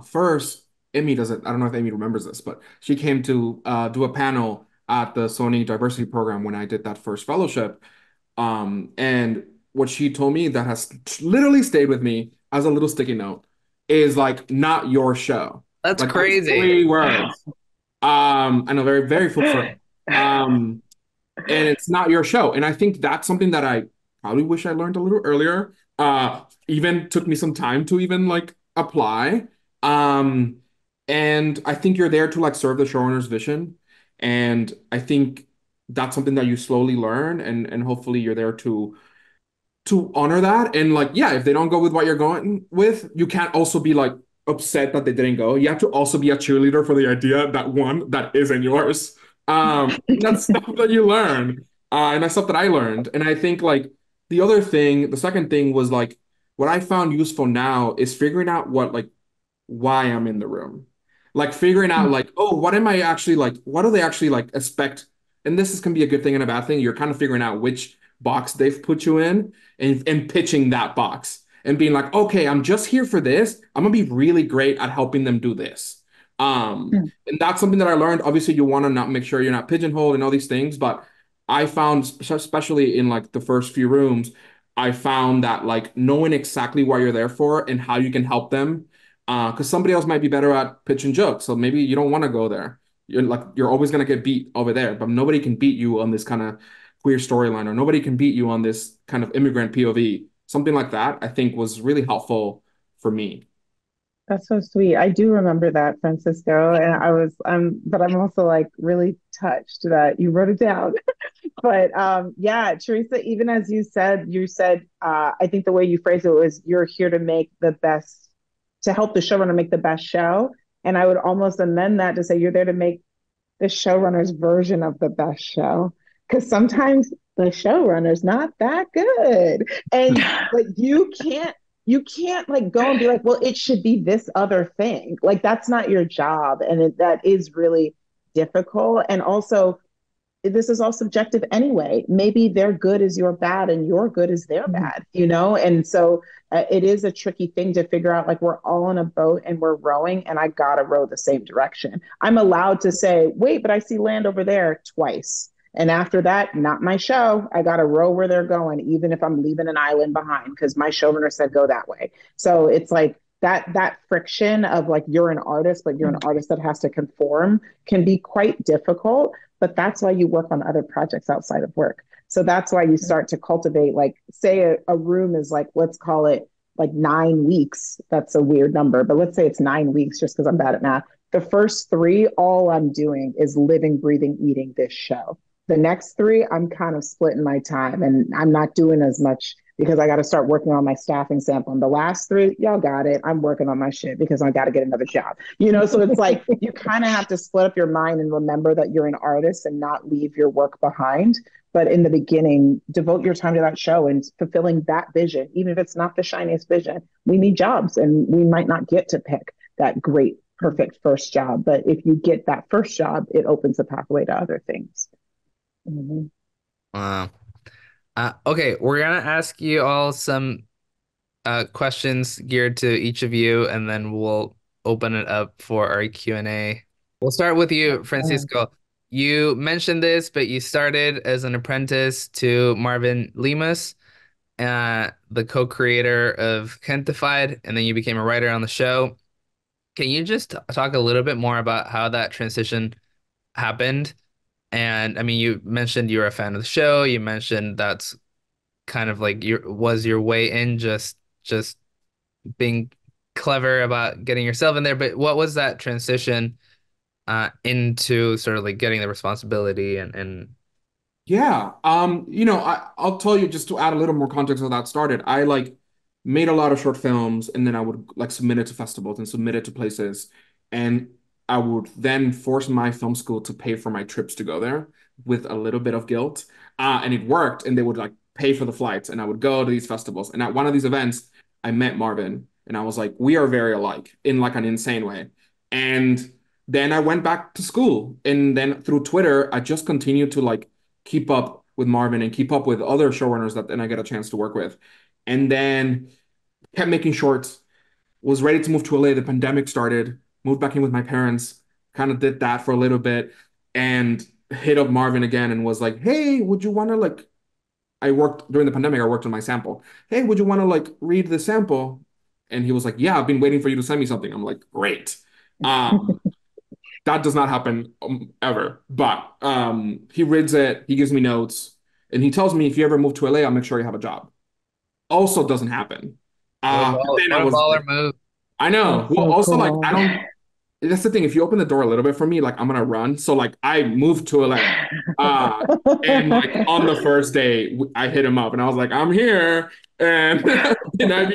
F: First, Amy doesn't, I don't know if Amy remembers this, but she came to do a panel at the Sony diversity program when I did that first fellowship. And what she told me that has literally stayed with me as a little sticky note is like, not your show.
B: That's
F: like,
B: crazy.
F: 3 words. I know, very, very full. And it's not your show. And I think that's something that I probably wish I learned a little earlier. Even took me some time to even like apply. And I think you're there to like serve the showrunner's vision. And I think that's something that you slowly learn, and hopefully you're there to to honor that. And like, yeah, if they don't go with what you're going with, you can't also be like upset that they didn't go. You have to also be a cheerleader for the idea that one that isn't yours. That's stuff that you learn. And that's stuff that I learned. And I think like the second thing was like what I found useful now is figuring out what like why I'm in the room. Like figuring out like, oh, what am I actually like, what do they actually like expect? And this is can be a good thing and a bad thing. You're kind of figuring out which box they've put you in and pitching that box and being like, okay, I'm just here for this. I'm gonna be really great at helping them do this. And that's something that I learned. Obviously, you want to not make sure you're not pigeonholed and all these things, but I found, especially in like the first few rooms, I found that like knowing exactly what you're there for and how you can help them, because somebody else might be better at pitching jokes, so maybe you don't want to go there. You're always gonna get beat over there, but nobody can beat you on this kind of queer storyline, or nobody can beat you on this kind of immigrant POV. Something like that, I think, was really helpful for me.
E: That's so sweet. I do remember that, Francisco, and but I'm also like really touched that you wrote it down. But yeah, Teresa, even as you said, I think the way you phrased it was you're here to make the best, to help the showrunner make the best show. And I would almost amend that to say you're there to make the showrunner's version of the best show. Because sometimes the showrunner's not that good. And but you can't like go and be like, well, it should be this other thing. Like that's not your job. And that is really difficult. And also this is all subjective anyway. Maybe their good is your bad and your good is their bad, you know? And so it is a tricky thing to figure out like we're all in a boat and we're rowing and I gotta row the same direction. I'm allowed to say, wait, but I see land over there twice. And after that, not my show. I gotta row where they're going, even if I'm leaving an island behind, because my showrunner said go that way. So it's like that friction of like you're an artist, but you're an artist that has to conform can be quite difficult. But that's why you work on other projects outside of work. So that's why you start to cultivate, like, say a room is like, let's call it like 9 weeks. That's a weird number, but let's say it's 9 weeks just because I'm bad at math. The first three, all I'm doing is living, breathing, eating this show. The next three, I'm kind of splitting my time and I'm not doing as much because I got to start working on my staffing sample. And the last three, y'all got it. I'm working on my shit because I got to get another job. You know, so it's like you kind of have to split up your mind and remember that you're an artist and not leave your work behind. But in the beginning, devote your time to that show and fulfilling that vision, even if it's not the shiniest vision. We need jobs and we might not get to pick that great, perfect first job. But if you get that first job, it opens the pathway to other things. Mm-hmm.
B: Wow. Okay, we're gonna ask you all some questions geared to each of you, and then we'll open it up for our Q&A. We'll start with you, Francisco. You mentioned this, but you started as an apprentice to Marvin Lemus, the co-creator of Kentified, and then you became a writer on the show. Can you just talk a little bit more about how that transition happened? And I mean, you mentioned you were a fan of the show. You mentioned that's kind of like your way in, just being clever about getting yourself in there. But what was that transition into sort of like getting the responsibility and
F: Yeah. I'll tell you just to add a little more context how that started. I like made a lot of short films and then I would like submit it to festivals and submit it to places. And I would then force my film school to pay for my trips to go there with a little bit of guilt. And it worked. And they would like pay for the flights and I would go to these festivals. And at one of these events, I met Marvin and I was like, we are very alike in like an insane way. And then I went back to school. And then through Twitter, I just continued to like keep up with Marvin and keep up with other showrunners that then I get a chance to work with. And then kept making shorts, was ready to move to LA. The pandemic started, moved back in with my parents, kind of did that for a little bit and hit up Marvin again and was like, hey, would you want to like, I worked during the pandemic, I worked on my sample. Hey, would you want to like read the sample? And he was like, yeah, I've been waiting for you to send me something. I'm like, great. That does not happen ever. But he reads it, he gives me notes, and he tells me if you ever move to LA, I'll make sure you have a job. Also doesn't happen.
B: what
F: Then
B: a
F: I was
B: baller
F: like,
B: move?
F: I know.
E: That's
F: Well,
E: so
F: also like
E: cool.
F: I don't that's the thing. If you open the door a little bit for me, like I'm gonna run. So like I moved to Atlanta, and like on the first day, I hit him up, and I was like, "I'm here," and and I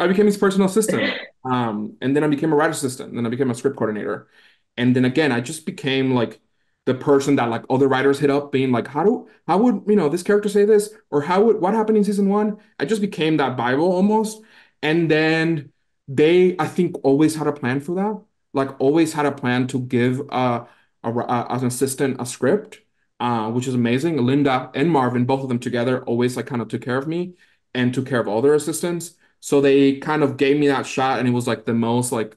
F: became his personal assistant. And then I became a writer assistant. Then I became a script coordinator, and then again, I just became like the person that like other writers hit up, being like, how would this character say this, or what happened in season one? I just became that Bible almost, and then they I think always had a plan for that, like always had a plan to give an assistant a script, which is amazing. Linda and Marvin, both of them together, always like kind of took care of me and took care of all their assistants. So they kind of gave me that shot, and it was like the most like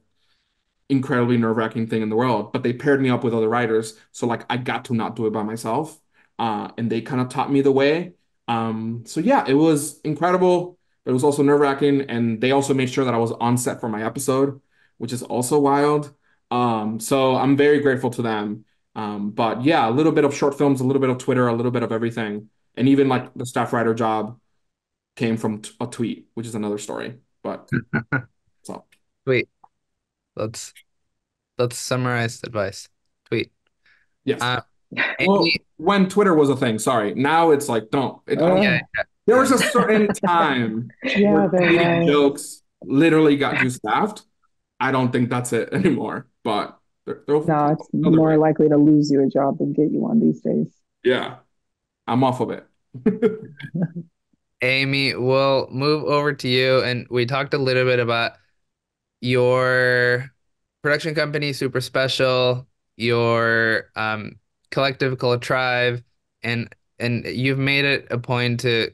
F: incredibly nerve-wracking thing in the world. But they paired me up with other writers, so like I got to not do it by myself, and they kind of taught me the way. So yeah, it was incredible, but it was also nerve-wracking, and they also made sure that I was on set for my episode, which is also wild. So I'm very grateful to them. But yeah, a little bit of short films, a little bit of Twitter, a little bit of everything, and even like the staff writer job came from a tweet, which is another story. But so
B: Wait, let's summarize the advice. Tweet.
F: yes.
B: Uh,
F: Well,
B: Amy,
F: when Twitter was a thing, sorry. Now it's like, don't.
B: yeah,
F: There was a certain time
E: Yeah,
F: where
E: there
F: tweeting
E: was.
F: jokes literally got you staffed. I don't think that's it anymore, but
E: No, it's
F: they'll do
E: more
F: great.
E: likely to lose you a job than get you one these days.
F: Yeah, I'm off of it.
B: Amy, we'll move over to you, and we talked a little bit about your production company, Super Special, your collective called Tribe, and you've made it a point to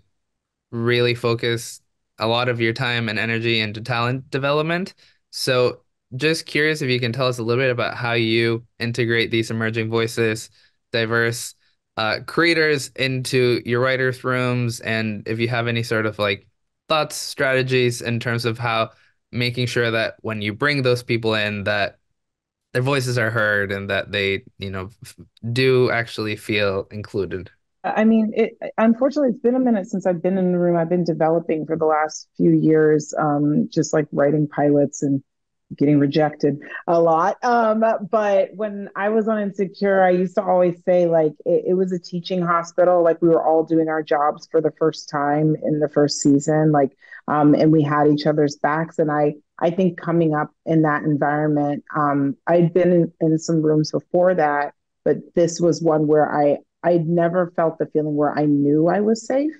B: really focus a lot of your time and energy into talent development. So just curious if you can tell us a little bit about how you integrate these emerging voices, diverse creators into your writers' rooms, and if you have any sort of like thoughts, strategies in terms of how making sure that when you bring those people in, that their voices are heard and that they, do actually feel included.
E: I mean, unfortunately, it's been a minute since I've been in the room. I've been developing for the last few years, just like writing pilots and getting rejected a lot. But when I was on Insecure, I used to always say like it was a teaching hospital. Like we were all doing our jobs for the first time in the first season. Like, and we had each other's backs. And I think coming up in that environment, I'd been in some rooms before that, but this was one where I'd never felt the feeling where I knew I was safe.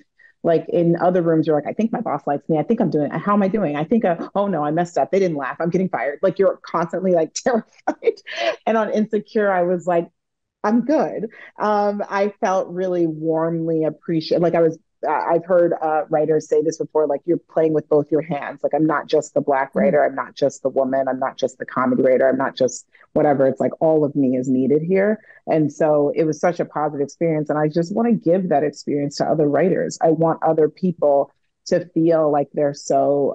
E: Like in other rooms, you're like, I think my boss likes me. I think I'm doing, how am I doing? I think, oh no, I messed up. They didn't laugh. I'm getting fired. Like you're constantly like terrified. And on Insecure, I was like, I'm good. I felt really warmly appreciated. Like I've heard writers say this before, like you're playing with both your hands. Like I'm not just the Black writer. I'm not just the woman. I'm not just the comedy writer. I'm not just whatever. It's like all of me is needed here. And so it was such a positive experience. And I just want to give that experience to other writers. I want other people to feel like they're so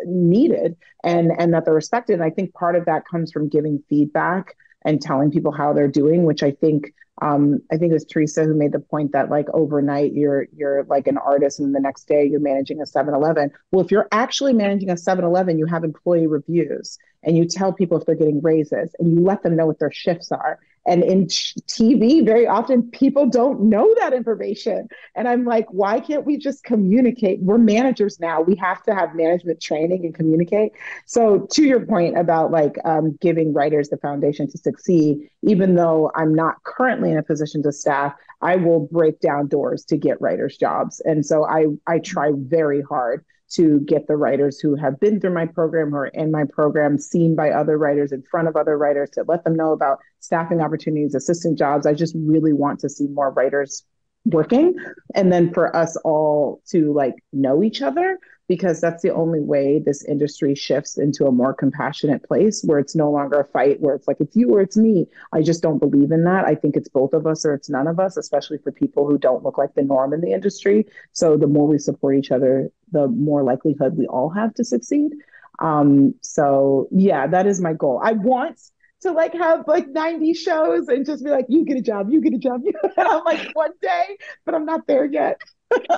E: needed and that they're respected. And I think part of that comes from giving feedback and telling people how they're doing, which I think it was Teresa who made the point that like overnight you're like an artist and the next day you're managing a 7-Eleven. Well, if you're actually managing a 7-Eleven, you have employee reviews and you tell people if they're getting raises and you let them know what their shifts are. And in TV, very often people don't know that information. And I'm like, why can't we just communicate? We're managers now. We have to have management training and communicate. So to your point about like giving writers the foundation to succeed, even though I'm not currently in a position to staff, I will break down doors to get writers jobs. And so I try very hard to get the writers who have been through my program or in my program seen by other writers in front of other writers to let them know about staffing opportunities, assistant jobs. I just really want to see more writers working and then for us all to like know each other because that's the only way this industry shifts into a more compassionate place where it's no longer a fight where it's like it's you or it's me. I just don't believe in that. I think it's both of us or it's none of us, especially for people who don't look like the norm in the industry. So the more we support each other, the more likelihood we all have to succeed. So yeah, that is my goal. I want to like have like 90 shows and just be like, you get a job, you get a job. And I'm like, one day, but I'm not there yet.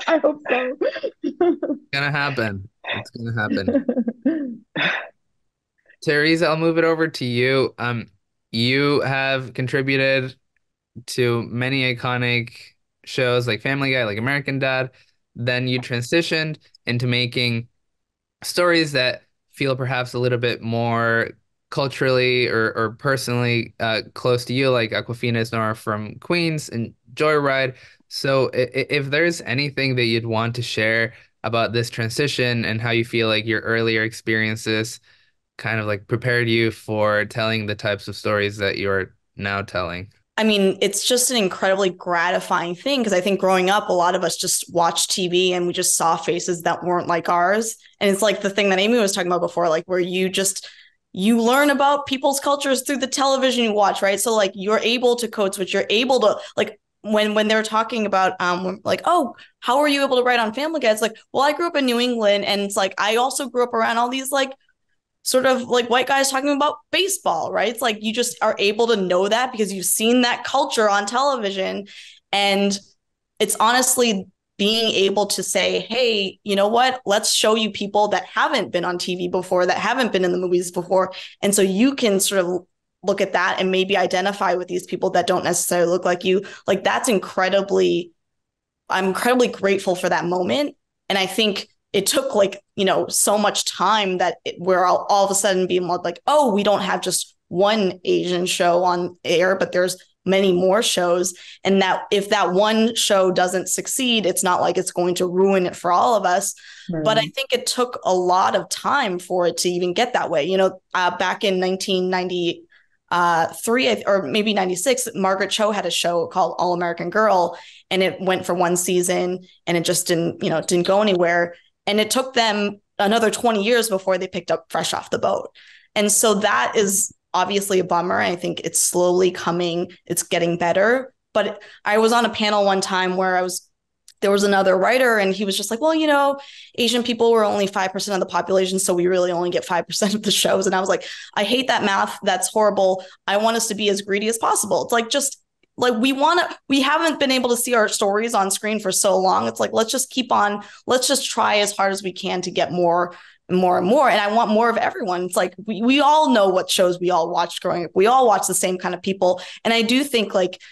E: I hope so.
B: It's gonna happen. It's gonna happen. Teresa, I'll move it over to you. You have contributed to many iconic shows like Family Guy, like American Dad. Then you transitioned into making stories that feel perhaps a little bit more culturally or personally close to you, like Awkwafina's Nora from Queens and Joyride. So if there's anything that you'd want to share about this transition and how you feel like your earlier experiences kind of like prepared you for telling the types of stories that you're now telling.
D: I mean, it's just an incredibly gratifying thing because I think growing up, a lot of us just watched TV and we just saw faces that weren't like ours. And it's like the thing that Amy was talking about before, like where you learn about people's cultures through the television you watch, right? So like you're able to code switch, you're able to like when they're talking about like, oh, how are you able to write on Family Guy? It's like, well, I grew up in New England and it's like I also grew up around all these like sort of like white guys talking about baseball, right? It's like you just are able to know that because you've seen that culture on television. And it's honestly being able to say, hey, you know what? Let's show you people that haven't been on TV before, that haven't been in the movies before. And so you can sort of look at that and maybe identify with these people that don't necessarily look like you. Like I'm incredibly grateful for that moment. And I think it took like, so much time that we're all of a sudden being like, oh, we don't have just one Asian show on air, but there's many more shows. And that if that one show doesn't succeed, it's not like it's going to ruin it for all of us. Right. But I think it took a lot of time for it to even get that way. Back in 1993 or maybe 96, Margaret Cho had a show called All American Girl, and it went for one season and it just didn't go anywhere. And it took them another 20 years before they picked up Fresh Off the Boat. And so that is obviously a bummer. I think it's slowly coming, it's getting better. But I was on a panel one time where there was another writer and he was just like, well, Asian people were only 5% of the population, so we really only get 5% of the shows. And I was like, I hate that math. That's horrible. I want us to be as greedy as possible. It's like, just like we haven't been able to see our stories on screen for so long. It's like, let's just try as hard as we can to get more and more and more. And I want more of everyone. It's like, we all know what shows we all watched growing up. We all watch the same kind of people. And I do think like,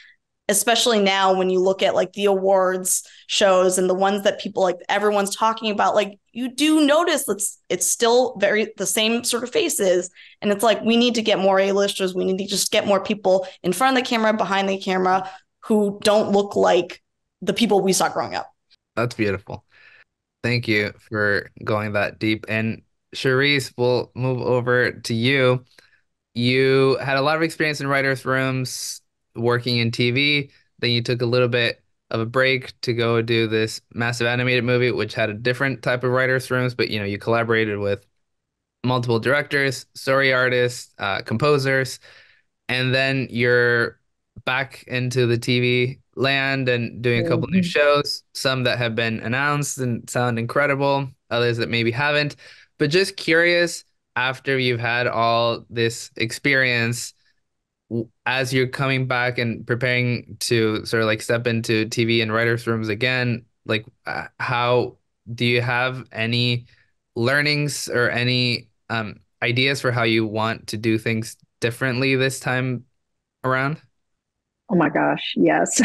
D: especially now when you look at like the awards shows and the ones that people like everyone's talking about, like you do notice it's still very the same sort of faces. And it's like, we need to get more A-listers. We need to just get more people in front of the camera, behind the camera, who don't look like the people we saw growing up.
B: That's beautiful. Thank you for going that deep. And Charise, we'll move over to you. You had a lot of experience in writers' rooms, working in TV. Then you took a little bit of a break to go do this massive animated movie, which had a different type of writers' rooms, but you collaborated with multiple directors, story artists, composers, and then you're back into the TV land and doing a couple new shows, some that have been announced and sound incredible, others that maybe haven't. But just curious, after you've had all this experience, as you're coming back and preparing to sort of like step into TV and writers' rooms again, like how do you have any learnings or any ideas for how you want to do things differently this time around?
C: Oh my gosh, yes.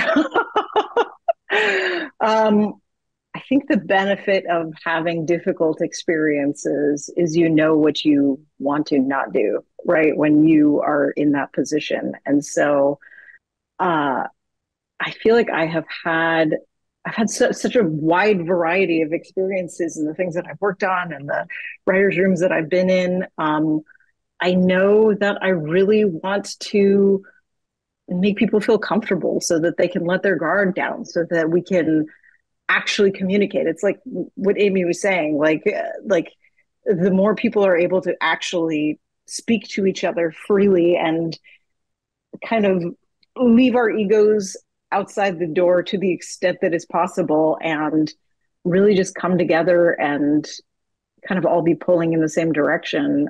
C: I think the benefit of having difficult experiences is what you want to not do, right? When you are in that position. And so I feel like I've had such a wide variety of experiences in the things that I've worked on and the writers' rooms that I've been in. I know that I really want to make people feel comfortable so that they can let their guard down, so that we can actually communicate. It's like what Amy was saying, like the more people are able to actually speak to each other freely and kind of leave our egos outside the door to the extent that is possible and really just come together and kind of all be pulling in the same direction.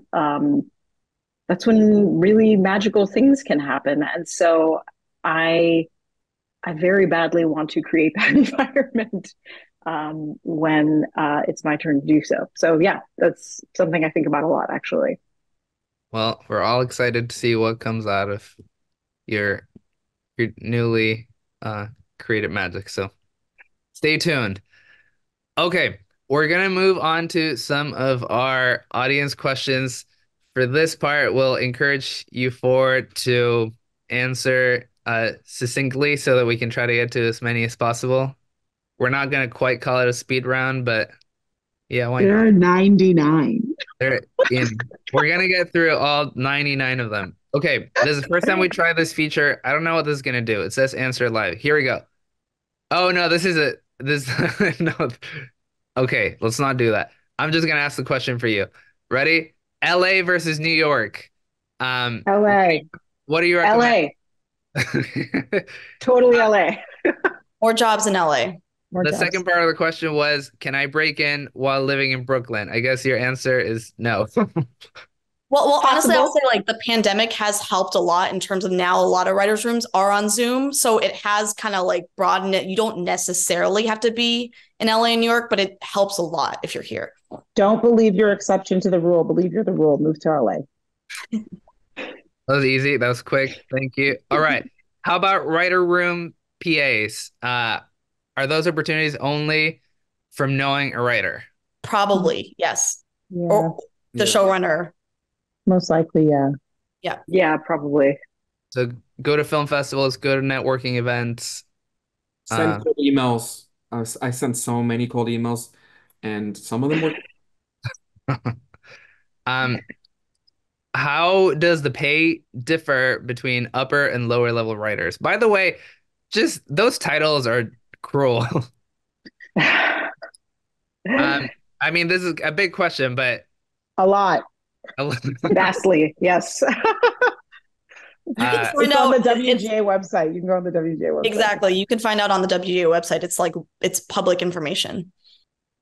C: That's when really magical things can happen. And so I very badly want to create that environment when it's my turn to do so. So yeah, that's something I think about a lot, actually.
B: Well, we're all excited to see what comes out of your newly created magic. So stay tuned. Okay, we're gonna move on to some of our audience questions. For this part, we'll encourage you four to answer succinctly so that we can try to get to as many as possible. We're not gonna quite call it a speed round, but yeah, why
E: There
B: not?
E: are 99.
B: They're in. We're gonna get through all 99 of them. Okay, this is the first time we try this feature. I don't know what this is gonna do. It says answer live. Here we go. Oh no, this is it. This no. Okay, let's not do that. I'm just gonna ask the question for you. Ready? LA versus New York.
C: LA.
B: What do you recommend?
C: LA. Totally LA.
D: More jobs in LA.
E: More
B: The
E: jobs.
B: second part of the question was, can I break in while living in Brooklyn? I guess your answer is no.
D: Well, honestly, I'll
C: Possible.
D: say like the pandemic has helped a lot in terms of now a lot of writers' rooms are on Zoom. So it has kind of like broadened it. You don't necessarily have to be in LA and New York, but it helps a lot if you're here.
E: Don't believe your exception to the rule. Believe you're the rule. Move to LA.
B: That was easy. That was quick. Thank you. All right. How about writer room PAs? Are those opportunities only from knowing a writer?
D: Probably, yes.
E: Yeah.
D: Or the
F: Yeah.
D: showrunner.
E: Most likely, yeah.
C: Yeah, probably.
B: So go to film festivals, go to networking events.
F: Send cold emails. I sent so many cold emails, and some of them were
B: Um, how does the pay differ between upper and lower level writers? By the way, just those titles are cruel. I mean, this is a big question, but
E: A lot.
C: Vastly, yes.
B: Uh,
E: It's on the WGA website. You can go on the WGA website.
D: Exactly. You can find out on the WGA website. It's like it's public information.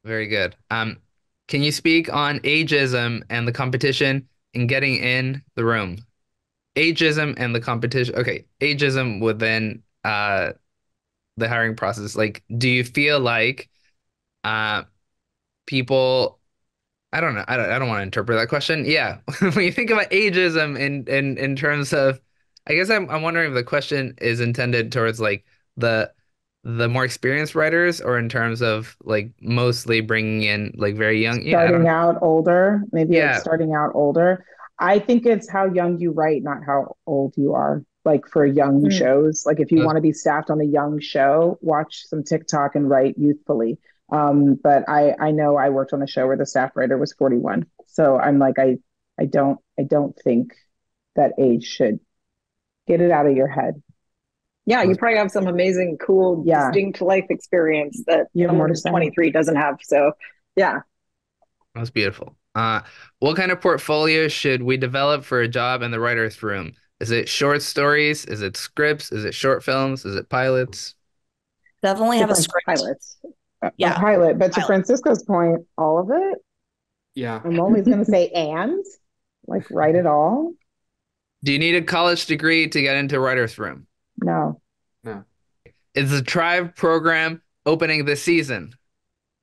B: very good. Can you speak on ageism and the competition in getting in the room? Ageism and the competition. Okay, ageism within the hiring process. Like, do you feel like uh people I don't know. I don't want to interpret that question. Yeah. When you think about ageism in terms of, I guess I'm wondering if the question is intended towards like the the more experienced writers or in terms of like mostly bringing in like very young. Yeah, I don't
E: Starting
B: know.
E: out older, maybe like
B: Yeah.
E: starting out older. I think it's how young you write, not how old you are. Like for young
C: Mm.
E: shows, like if you
B: Those-
E: want to be staffed on a young show, watch some TikTok and write youthfully. But I know I worked on a show where the staff writer was 41. So I'm like, I don't think that age should get it out of your head.
C: Yeah, you probably have some amazing, cool,
E: Yeah.
C: distinct life experience that
E: You have more
C: someone
E: to
C: who's
E: say.
C: 23 doesn't have. So, yeah.
B: That's beautiful. What kind of portfolio should we develop for a job in the writer's room? Is it short stories? Is it scripts? Is it short films? Is it pilots?
D: Definitely have a
E: Different
D: script.
C: Pilots.
E: A
D: Yeah.
E: pilot. But to
D: Pilot.
E: Francisco's point, all of it,
F: yeah.
E: I'm always going to say, and like, write it all.
B: Do you need a college degree to get into writer's room?
E: No.
F: No.
B: Is the Tribe program opening this season?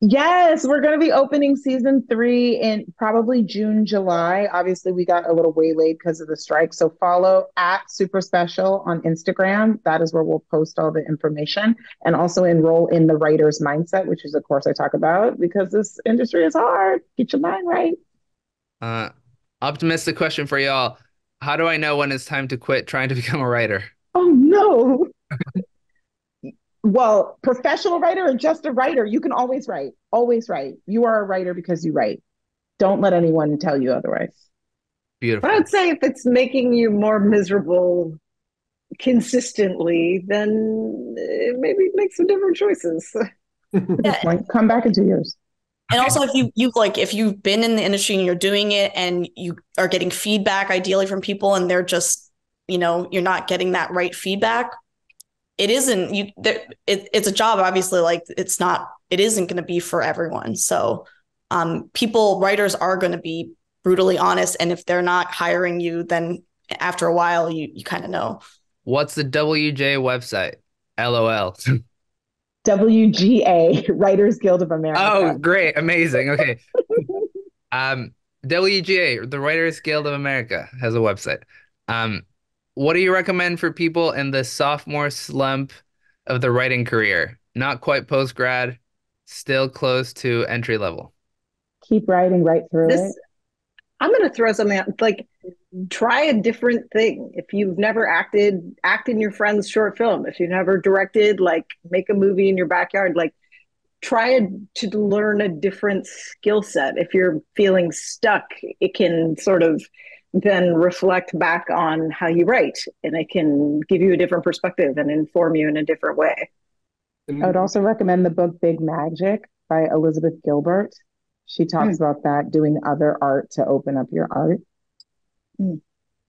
E: Yes, we're going to be opening season 3 in probably June, July. Obviously, we got a little waylaid because of the strike. So follow at Super Special on Instagram. That is where we'll post all the information and also enroll in the writer's mindset, which is a course I talk about because this industry is hard. Get your mind right.
B: Optimistic question for y'all. How do I know when it's time to quit trying to become a writer?
E: Oh, no. Well, professional writer or just a writer, you can always write. Always write. You are a writer because you write. Don't let anyone tell you otherwise.
B: Beautiful.
C: But I'd say if it's making you more miserable consistently, then maybe make some different choices.
D: Yeah.
E: Point. Come back in 2 years.
D: And also if you've been in the industry and you're doing it and you are getting feedback ideally from people and they're just, you're not getting that right feedback, it's a job, obviously, like it isn't going to be for everyone. So writers are going to be brutally honest. And if they're not hiring you, then after a while, you kind of know.
B: What's the WJ website? LOL.
E: WGA, Writers Guild of America.
B: Oh, great. Amazing. Okay. WGA, the Writers Guild of America, has a website. Um, what do you recommend for people in the sophomore slump of the writing career? Not quite post grad, still close to entry level.
E: Keep writing right through it.
C: This I'm going to throw something out. Like, try a different thing. If you've never acted, act in your friend's short film. If you've never directed, like, make a movie in your backyard. Like, to learn a different skill set. If you're feeling stuck, it can sort of then reflect back on how you write, and it can give you a different perspective and inform you in a different way.
E: I would also recommend the book Big Magic by Elizabeth Gilbert. She talks about that, doing other art to open up your art.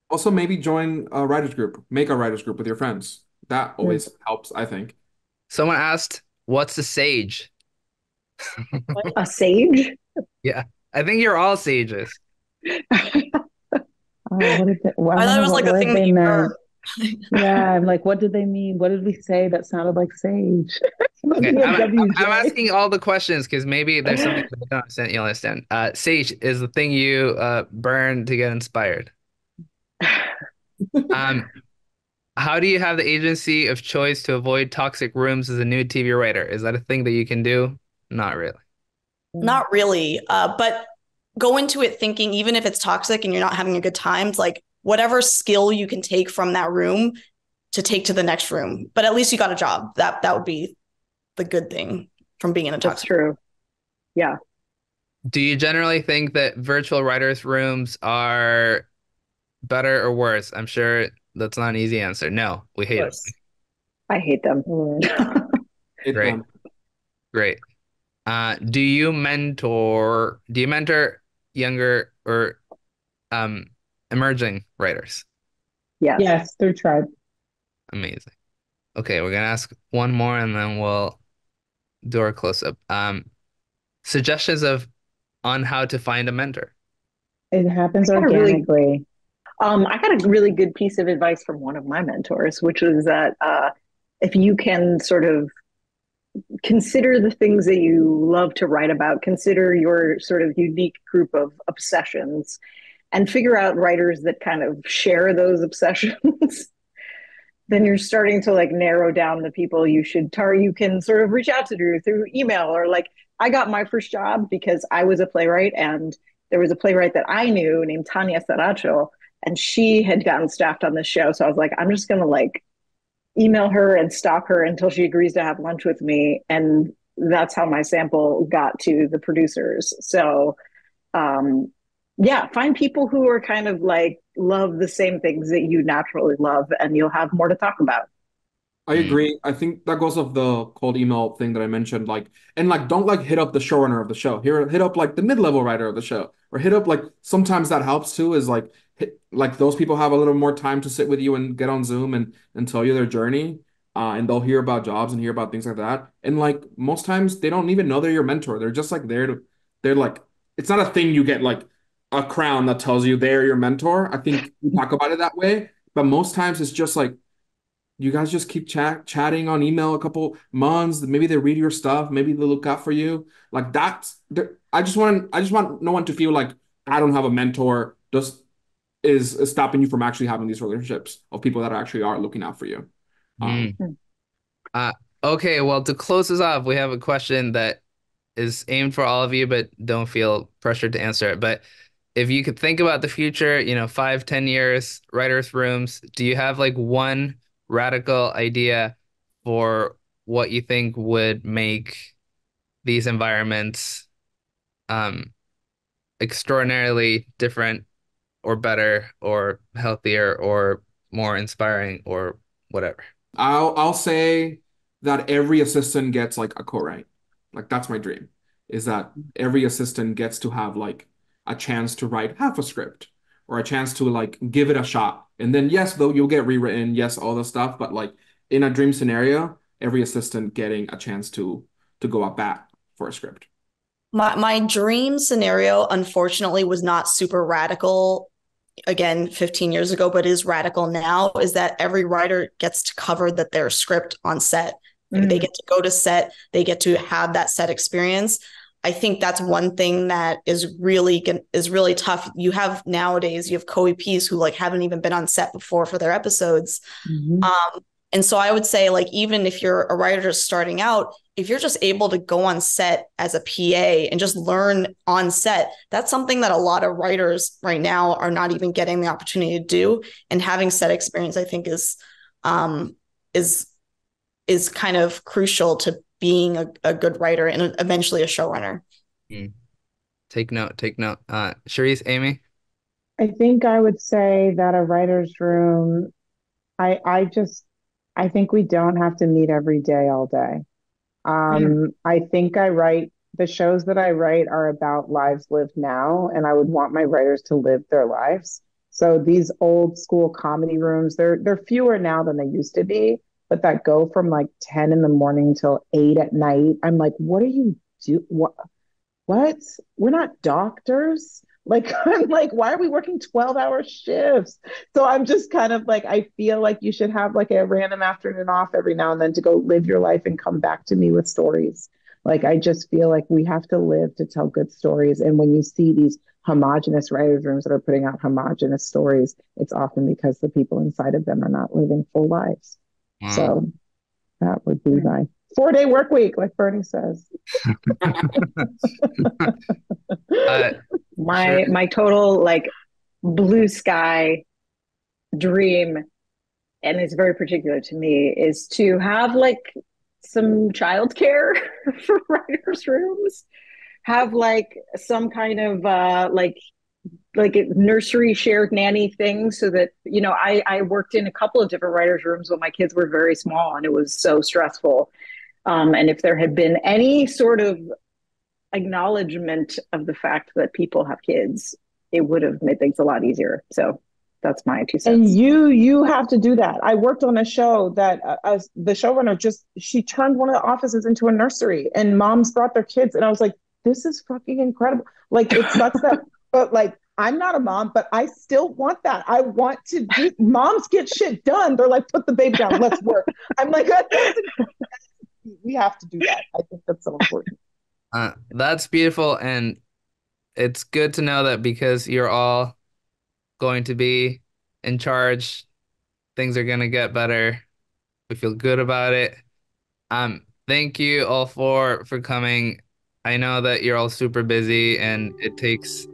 F: Also, maybe join a writers group, make a writers group with your friends. That always helps, I think.
B: Someone asked, what's a sage?
C: A sage?
B: Yeah, I think you're all sages.
E: What did
D: I thought it was like a thing that you heard.
E: Yeah, I'm like, what did they mean? What did we say that sounded like sage?
B: Okay, I'm asking all the questions because maybe there's something that I don't understand. You'll understand. Sage is the thing you burn to get inspired. How do you have the agency of choice to avoid toxic rooms as a new TV writer? Is that a thing that you can do? Not really.
D: Not really. But go into it thinking, even if it's toxic and you're not having a good time, it's like whatever skill you can take from that room to take to the next room. But at least you got a job. That would be the good thing from being in a toxic.
C: That's true. Yeah.
B: Do you generally think that virtual writers' rooms are better or worse? I'm sure that's not an easy answer. No, we hate them.
C: I hate them.
B: Great. Great. Do you mentor younger or emerging writers?
E: Yes, through Tribe.
B: Amazing. Okay, we're gonna ask one more and then we'll do our close-up. Suggestions on how to find a mentor.
E: It happens organically.
C: I got a really good piece of advice from one of my mentors, which was that if you can sort of consider the things that you love to write about, consider your sort of unique group of obsessions, and figure out writers that kind of share those obsessions, then you're starting to like narrow down the people you can sort of reach out to through email. Or like, I got my first job because I was a playwright, and there was a playwright that I knew named Tanya Saracho, and she had gotten staffed on this show. So I was like, I'm just going to like email her and stalk her until she agrees to have lunch with me. And that's how my sample got to the producers. So, yeah, find people who are kind of like love the same things that you naturally love, and you'll have more to talk about.
F: I agree. I think that goes off the cold email thing that I mentioned. Like, and like, don't like hit up the showrunner of the show. Hit up like the mid-level writer of the show, or hit up like sometimes that helps too. Is like like those people have a little more time to sit with you and get on Zoom and tell you their journey. And they'll hear about jobs and hear about things like that. And like most times they don't even know they're your mentor. They're just like they're like, it's not a thing you get like a crown that tells you they're your mentor. I think we talk about it that way, but most times it's just like you guys just keep chatting on email a couple months. Maybe they read your stuff. Maybe they look out for you. Like that's. I just want no one to feel like I don't have a mentor. Is stopping you from actually having these relationships of people that actually are looking out for you.
B: Okay, well, to close this off, we have a question that is aimed for all of you, but don't feel pressured to answer it. But if you could think about the future, 5-10 years, writers' rooms, do you have like one radical idea for what you think would make these environments extraordinarily different or better or healthier or more inspiring or whatever?
F: I'll say that every assistant gets like a co-write. Like that's my dream, is that every assistant gets to have like a chance to write half a script or a chance to like give it a shot. And then yes, though you'll get rewritten, yes, all the stuff, but like in a dream scenario, every assistant getting a chance to go at bat for a script.
D: My dream scenario, unfortunately, was not super radical, again, 15 years ago, but is radical now, is that every writer gets to cover their script on set. Like they get to go to set, they get to have that set experience. I think that's one thing that is really tough. You have co-EPs who like haven't even been on set before for their episodes. And so I would say, like, even if you're a writer just starting out, if you're just able to go on set as a PA and just learn on set, that's something that a lot of writers right now are not even getting the opportunity to do. And having set experience, I think, is kind of crucial to being a good writer and eventually a showrunner.
B: Take note. Charise, Amy?
E: I think I would say that a writer's room, I think we don't have to meet every day, all day. I think the shows that I write are about lives lived now, and I would want my writers to live their lives. So these old school comedy rooms, they're fewer now than they used to be, but that go from like 10 in the morning till 8 at night. I'm like, what are you do? What? We're not doctors. Like, I'm like, why are we working 12-hour shifts? So I'm just kind of like, I feel like you should have like a random afternoon off every now and then to go live your life and come back to me with stories. Like, I just feel like we have to live to tell good stories. And when you see these homogenous writers' rooms that are putting out homogenous stories, it's often because the people inside of them are not living full lives. So that would be my 4-day work week, like Bernie says.
C: My total like blue sky dream, and it's very particular to me, is to have like some childcare for writers' rooms, have like some kind of like a nursery shared nanny thing, so that, you know, I worked in a couple of different writers' rooms when my kids were very small, and it was so stressful. And if there had been any sort of acknowledgement of the fact that people have kids, it would have made things a lot easier. So that's my 2 cents.
E: And you have to do that. I worked on a show that the showrunner she turned one of the offices into a nursery, and moms brought their kids, and I was like, this is fucking incredible. Like, it sucks that, but like, I'm not a mom, but I still want that. I want to do, moms get shit done. They're like, put the baby down, let's work. I'm like, we have to do that. I think that's so important.
B: That's beautiful, and it's good to know that because you're all going to be in charge, things are going to get better. We feel good about it. Thank you all for coming. I know that you're all super busy, and it takes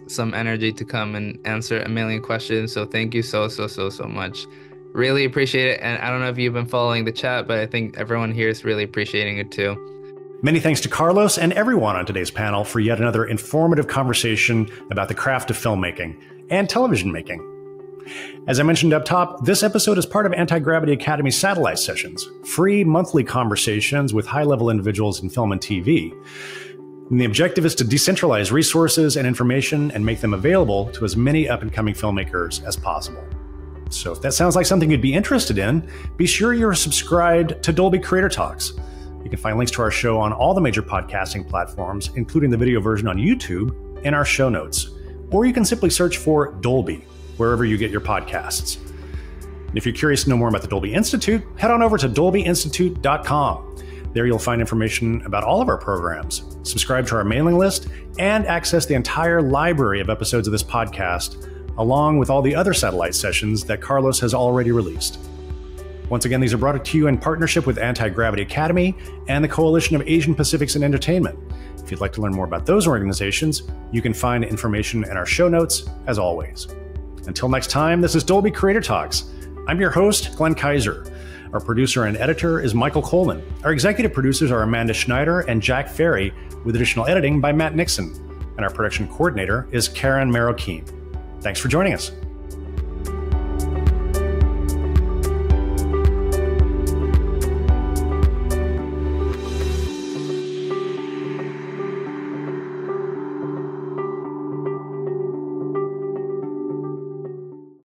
B: some energy to come and answer a million questions. So thank you so much. Really appreciate it. And I don't know if you've been following the chat, but I think everyone here is really appreciating it too.
A: Many thanks to Carlos and everyone on today's panel for yet another informative conversation about the craft of filmmaking and television making. As I mentioned up top, this episode is part of Anti-Gravity Academy Satellite Sessions, free monthly conversations with high-level individuals in film and TV. And the objective is to decentralize resources and information and make them available to as many up-and-coming filmmakers as possible. So if that sounds like something you'd be interested in, be sure you're subscribed to Dolby Creator Talks. You can find links to our show on all the major podcasting platforms, including the video version on YouTube, in our show notes. Or you can simply search for Dolby wherever you get your podcasts. And if you're curious to know more about the Dolby Institute, head on over to dolbyinstitute.com. There you'll find information about all of our programs, subscribe to our mailing list, and access the entire library of episodes of this podcast, along with all the other satellite sessions that Carlos has already released. Once again, these are brought to you in partnership with Anti-Gravity Academy and the Coalition of Asian Pacifics in Entertainment. If you'd like to learn more about those organizations, you can find information in our show notes, as always. Until next time, this is Dolby Creator Talks. I'm your host, Glenn Kaiser. Our producer and editor is Michael Coleman. Our executive producers are Amanda Schneider and Jack Ferry, with additional editing by Matt Nixon. And our production coordinator is Karen Marroquin. Thanks for joining us.